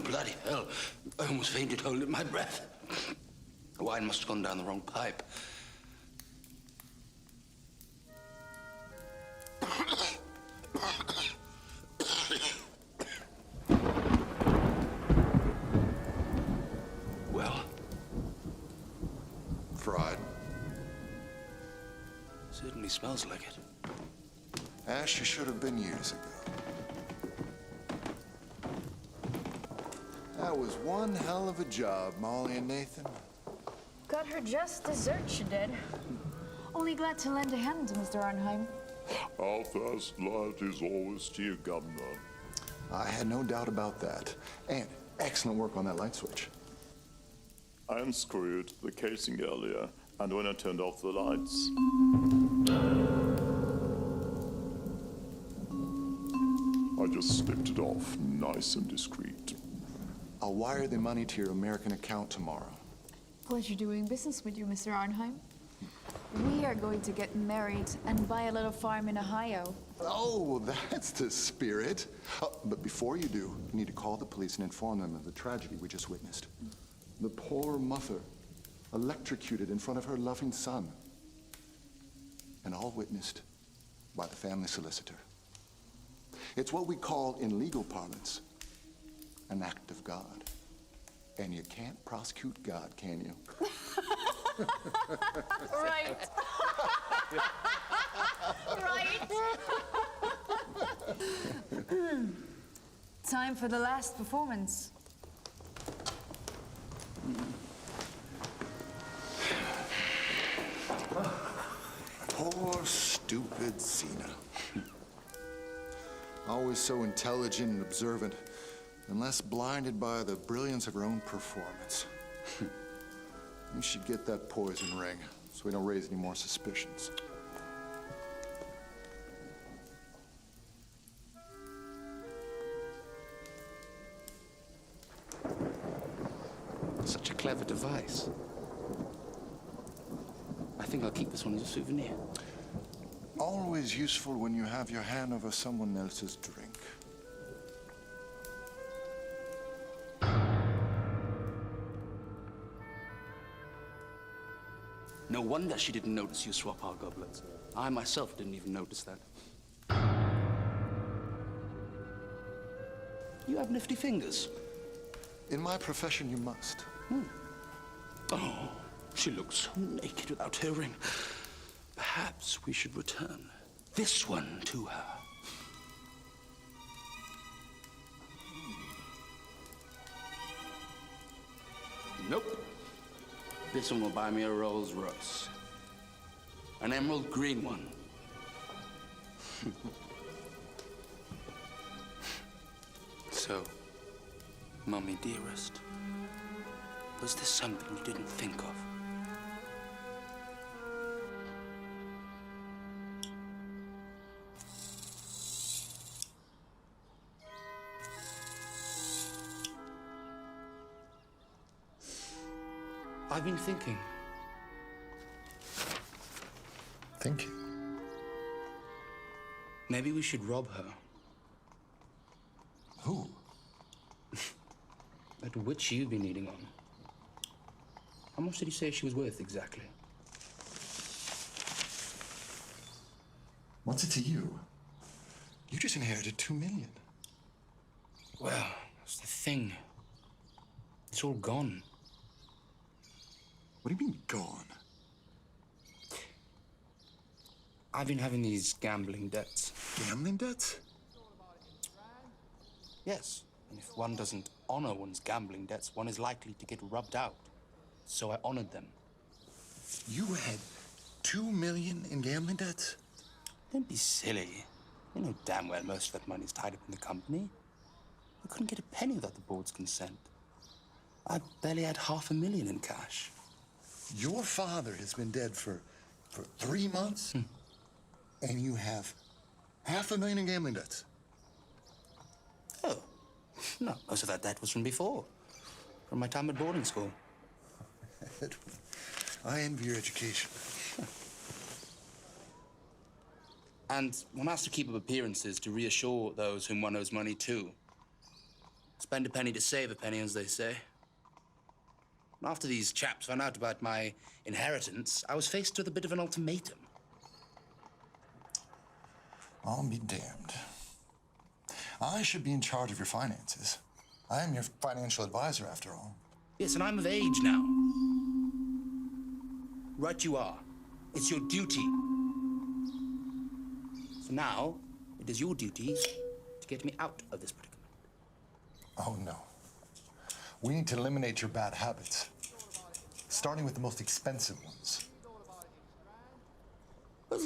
Bloody hell. I almost fainted holding my breath. The wine must have gone down the wrong pipe. Well? Fried. Certainly smells like it. Ash, you should have been years ago. That was one hell of a job, Molly and Nathan. Got her just dessert, she did. Only glad to lend a hand, Mr. Arnheim. Our first light is always to you, Governor. I had no doubt about that. And excellent work on that light switch. I unscrewed the casing earlier, and when I turned off the lights, I just slipped it off, nice and discreet. I'll wire the money to your American account tomorrow. Pleasure doing business with you, Mr. Arnheim. We are going to get married and buy a little farm in Ohio. Oh, that's the spirit. But before you do, you need to call the police and inform them of the tragedy we just witnessed. The poor mother, electrocuted in front of her loving son. And all witnessed by the family solicitor. It's what we call, in legal parlance, an act of God. And you can't prosecute God, can you? Right. Right. Time for the last performance. Poor, stupid Zena. Always so intelligent and observant, unless blinded by the brilliance of her own performance. You should get that poison ring, so we don't raise any more suspicions. Such a clever device. I think I'll keep this one as a souvenir. Always useful when you have your hand over someone else's drink. No wonder she didn't notice you swap our goblets. I myself didn't even notice that. You have nifty fingers. In my profession, you must. Oh, she looks so naked without her ring. Perhaps we should return this one to her. Nope. This one will buy me a Rolls Royce. An emerald green one. So, Mummy dearest, was this something you didn't think of? I've been thinking. Thinking? Maybe we should rob her. Who? That witch you've been eating on. How much did he say she was worth exactly? What's it to you? You just inherited 2 million. Well, that's the thing. It's all gone. What do you mean, gone? I've been having these gambling debts. Gambling debts? Yes, and if one doesn't honor one's gambling debts, one is likely to get rubbed out. So I honored them. You had 2 million in gambling debts? Don't be silly. You know damn well most of that money's tied up in the company. I couldn't get a penny without the board's consent. I barely had $500,000 in cash. Your father has been dead for 3 months? And you have $500,000 in gambling debts? Oh, no, most of that debt was from before. From my time at boarding school. Edwin, I envy your education. And one has to keep up appearances to reassure those whom one owes money to. Spend a penny to save a penny, as they say. After these chaps found out about my inheritance, I was faced with a bit of an ultimatum. I'll be damned. I should be in charge of your finances. I am your financial advisor, after all. Yes, and I'm of age now. Right you are. It's your duty. So now, it is your duty to get me out of this predicament. Oh, no. We need to eliminate your bad habits, starting with the most expensive ones. Well,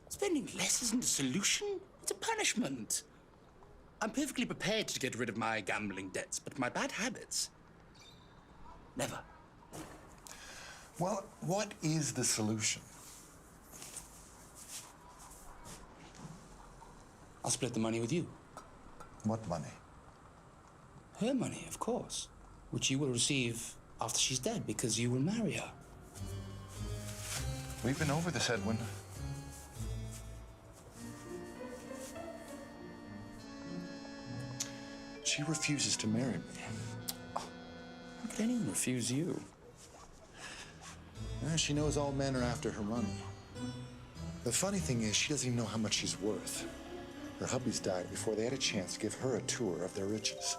spending less isn't a solution. It's a punishment. I'm perfectly prepared to get rid of my gambling debts, but my bad habits, never. Well, what is the solution? I'll split the money with you. What money? Her money, of course, which you will receive after she's dead because you will marry her. We've been over this, Edwin. She refuses to marry me. How could anyone refuse you? She knows all men are after her money. The funny thing is, she doesn't even know how much she's worth. Her hubby's died before they had a chance to give her a tour of their riches.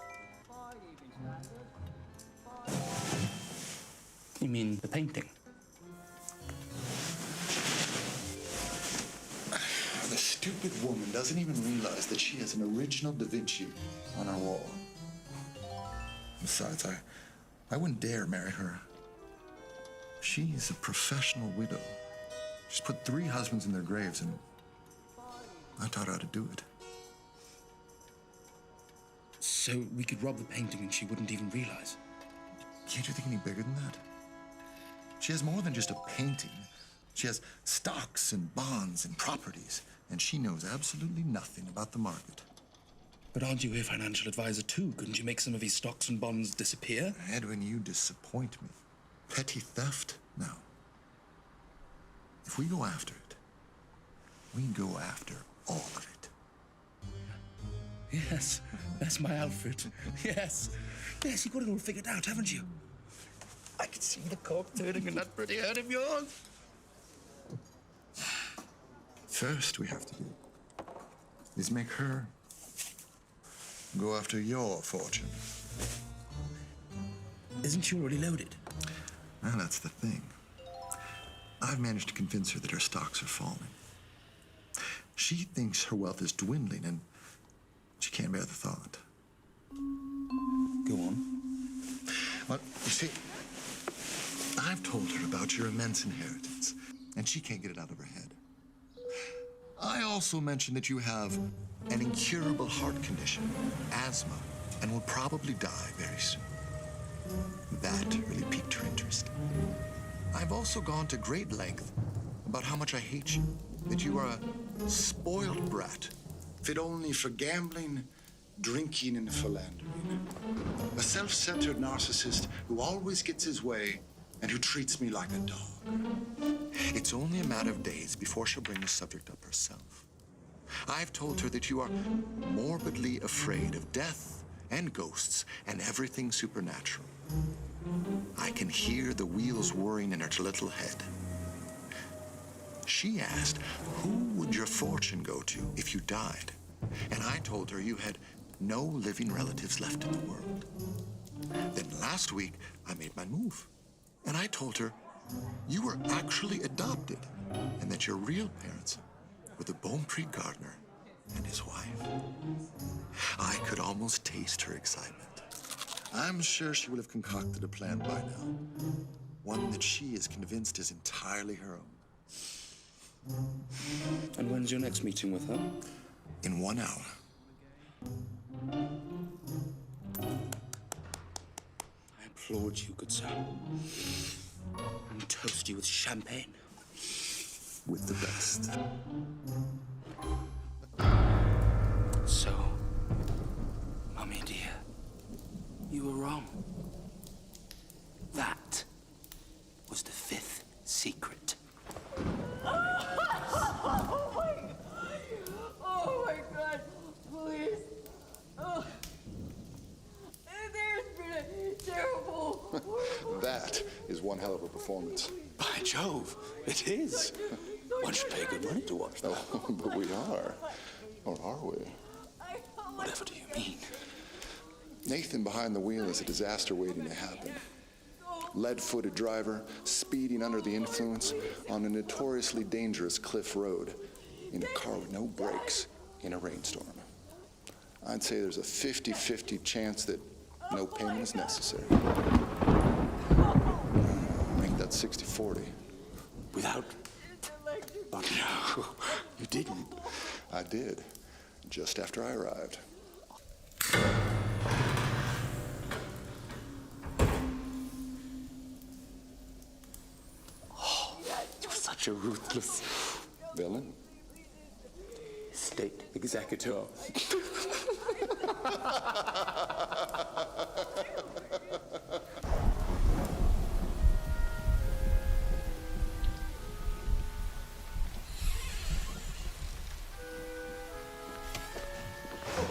You mean the painting? The stupid woman doesn't even realize that she has an original Da Vinci on her wall. Besides, I wouldn't dare marry her. She's a professional widow. She's put 3 husbands in their graves, and I taught her how to do it. So we could rob the painting and she wouldn't even realize? Can't you think any bigger than that? She has more than just a painting. She has stocks and bonds and properties, and she knows absolutely nothing about the market. But aren't you her financial advisor too? Couldn't you make some of these stocks and bonds disappear? Edwin, you disappoint me. Petty theft? No. If we go after it, we go after all of it. Yes, that's my Alfred. Yes. Yes, you've got it all figured out, haven't you? I can see the cork turning in that pretty head of yours. First we have to do is make her go after your fortune. Isn't she already loaded? Well, that's the thing. I've managed to convince her that her stocks are falling. She thinks her wealth is dwindling, and she can't bear the thought. Go on. Well, you see, I've told her about your immense inheritance, and she can't get it out of her head. I also mentioned that you have an incurable heart condition, asthma, and will probably die very soon. That really piqued her interest. I've also gone to great length about how much I hate you, that you are a spoiled brat, fit only for gambling, drinking, and philandering. A self-centered narcissist who always gets his way and who treats me like a dog. It's only a matter of days before she'll bring the subject up herself. I've told her that you are morbidly afraid of death and ghosts and everything supernatural. I can hear the wheels whirring in her little head. She asked, who would your fortune go to if you died? And I told her you had no living relatives left in the world. Then last week, I made my move. And I told her you were actually adopted and that your real parents were the Beaupré gardener and his wife. I could almost taste her excitement. I'm sure she will have concocted a plan by now. One that she is convinced is entirely her own. And when's your next meeting with her? In 1 hour. I applaud you, good sir. And toast you with champagne. With the best. So, Mummy dear, you were wrong. That was the 5th secret. Oh my God, please. Oh. There's been a terrible... That is one hell of a performance. By Jove, it is. One should pay good money to watch that. Oh, but we are. Or are we? Whatever do you mean? Nathan behind the wheel is a disaster waiting to happen. Lead-footed driver, speeding under the influence on a notoriously dangerous cliff road in a car with no brakes in a rainstorm. I'd say there's a 50-50 chance that no payment is necessary. Make that 60-40. Without... But no, you didn't. I did, just after I arrived. Oh, you're such a ruthless... Villain? State executor.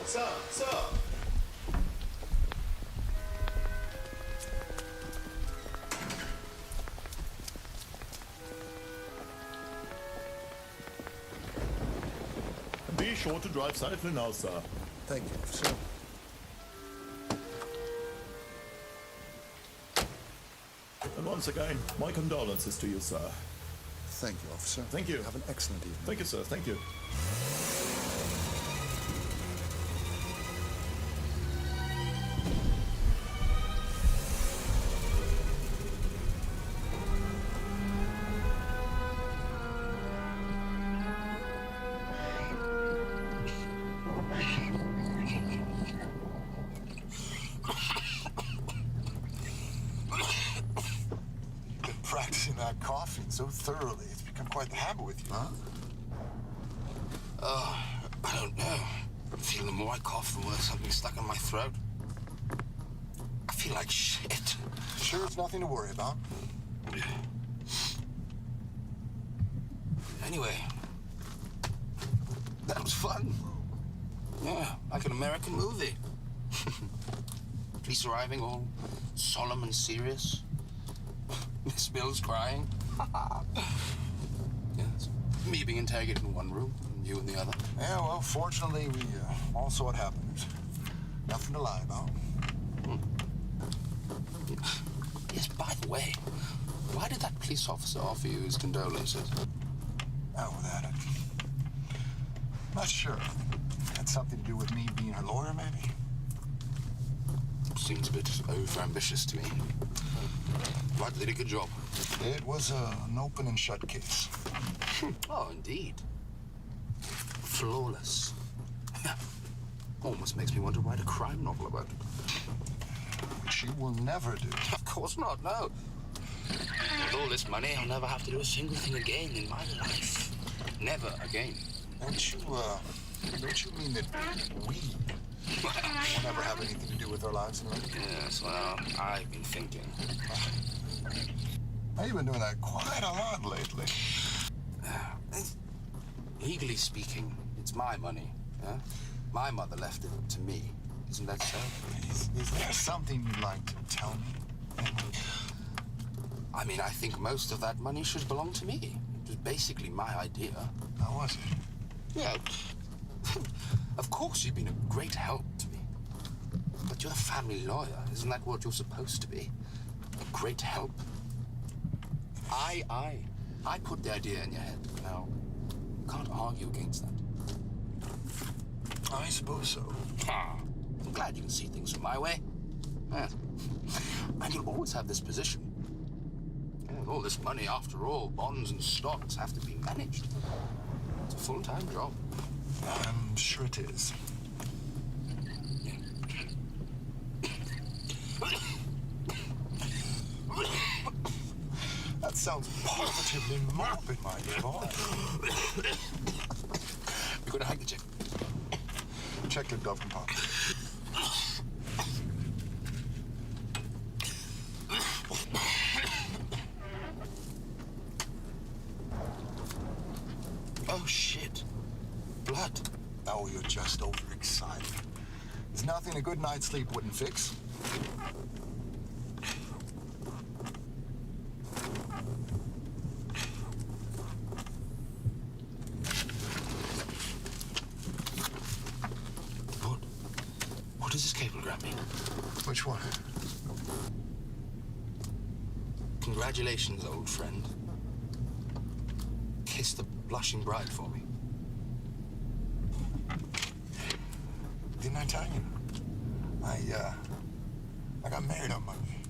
Sir! Be sure to drive safely now, sir. Thank you, officer. And once again, my condolences to you, sir. Thank you, officer. Thank you. Have an excellent evening. Thank you, sir. Thank you. Practicing that coughing so thoroughly, it's become quite the habit with you, huh? I don't know. I'm feeling the more I cough, the more there's something stuck in my throat. I feel like shit. Sure, it's nothing to worry about. Anyway, that was fun. Yeah, like an American movie. Police arriving, all solemn and serious. Miss Mills crying. Yes. Me being interrogated in one room, and you in the other. Yeah, well, fortunately, we all saw what happened. Nothing to lie about. Yes, by the way, why did that police officer offer you his condolences? Out with that. Not sure. Had something to do with me being her lawyer, maybe? Seems a bit over-ambitious to me. But they did a good job. It was an open and shut case. Oh, indeed. Flawless. Almost makes me want to write a crime novel about it. Which you will never do. Of course not, no. With all this money, I'll never have to do a single thing again in my life. Never again. Don't you mean that we will never have anything to do with our lives in life? Yes, well, I've been thinking. Now, you've been doing that quite a lot lately. Legally speaking, It's my money, yeah? My mother left it to me. Isn't that so? Is there something you'd like to tell me? I mean, I think most of that money should belong to me. It was basically my idea. How was it? Yeah. Of course, you've been a great help to me. But you're a family lawyer. Isn't that what you're supposed to be? A great help? I put the idea in your head. Now, you can't argue against that. I suppose so. I'm glad you can see things from my way. Yeah. And you'll always have this position. Yeah, all this money, after all, bonds and stocks have to be managed. It's a full-time job. I'm sure it is. That sounds positively morbid, my dear boy. You're gonna hike the check. Check your glove compartment. Oh, shit. Blood. Oh, you're just overexcited. There's nothing a good night's sleep wouldn't fix. What does this cablegram mean? Which one? Congratulations, old friend. Kiss the blushing bride for me. Didn't I tell you? I got married on Monday.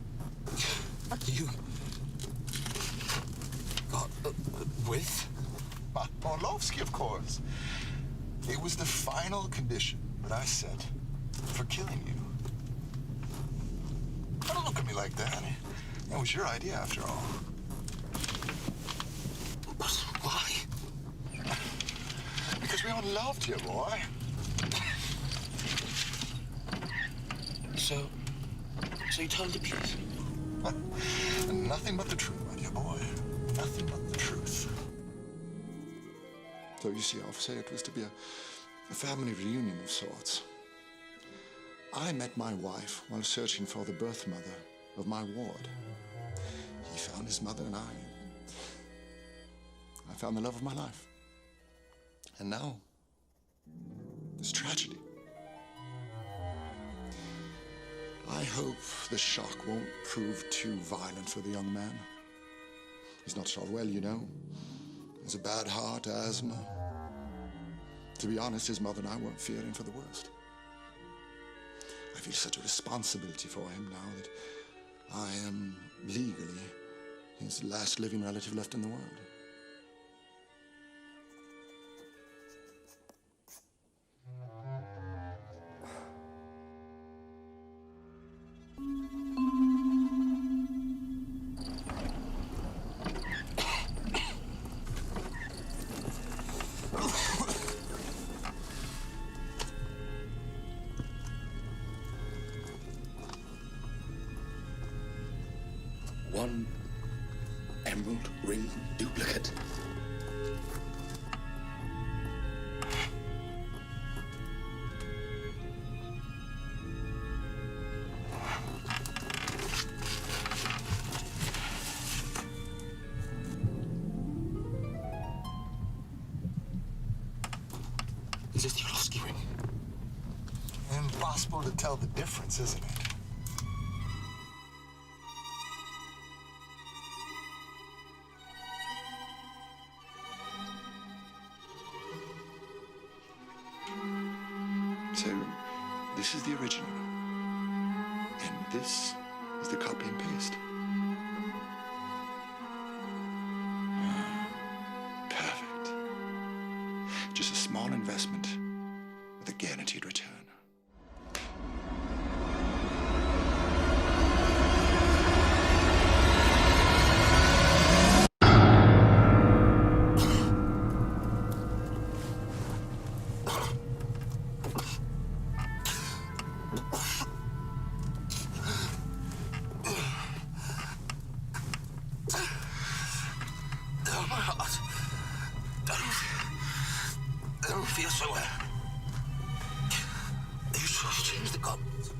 You got with? Orlovsky, of course. It was the final condition that I set for killing you. Don't look at me like that. It was your idea, after all. But why? Because we all loved you, boy. So you told the truth? Nothing but the truth, my dear boy. Nothing but the truth. So you see, officer, it was to be a family reunion of sorts. I met my wife while searching for the birth mother of my ward. He found his mother and I found the love of my life. And now, this tragedy. I hope the shock won't prove too violent for the young man. He's not so well, you know. He's a bad heart, asthma. To be honest, his mother and I weren't fearing for the worst. I feel such a responsibility for him now that I am legally his last living relative left in the world. One emerald ring duplicate. Is this the Orlovsky ring? Impossible to tell the difference, isn't it? So, this is the original, and this is the copy and paste. Perfect. Just a small investment with a guaranteed return. So, you tried to change the goblins?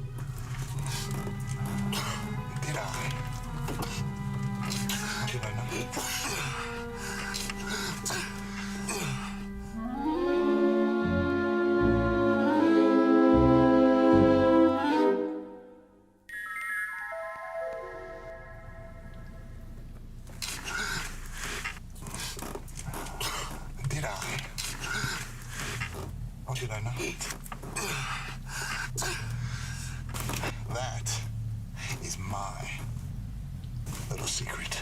Did I? How did I know? Did I? How did I not? That is my little secret.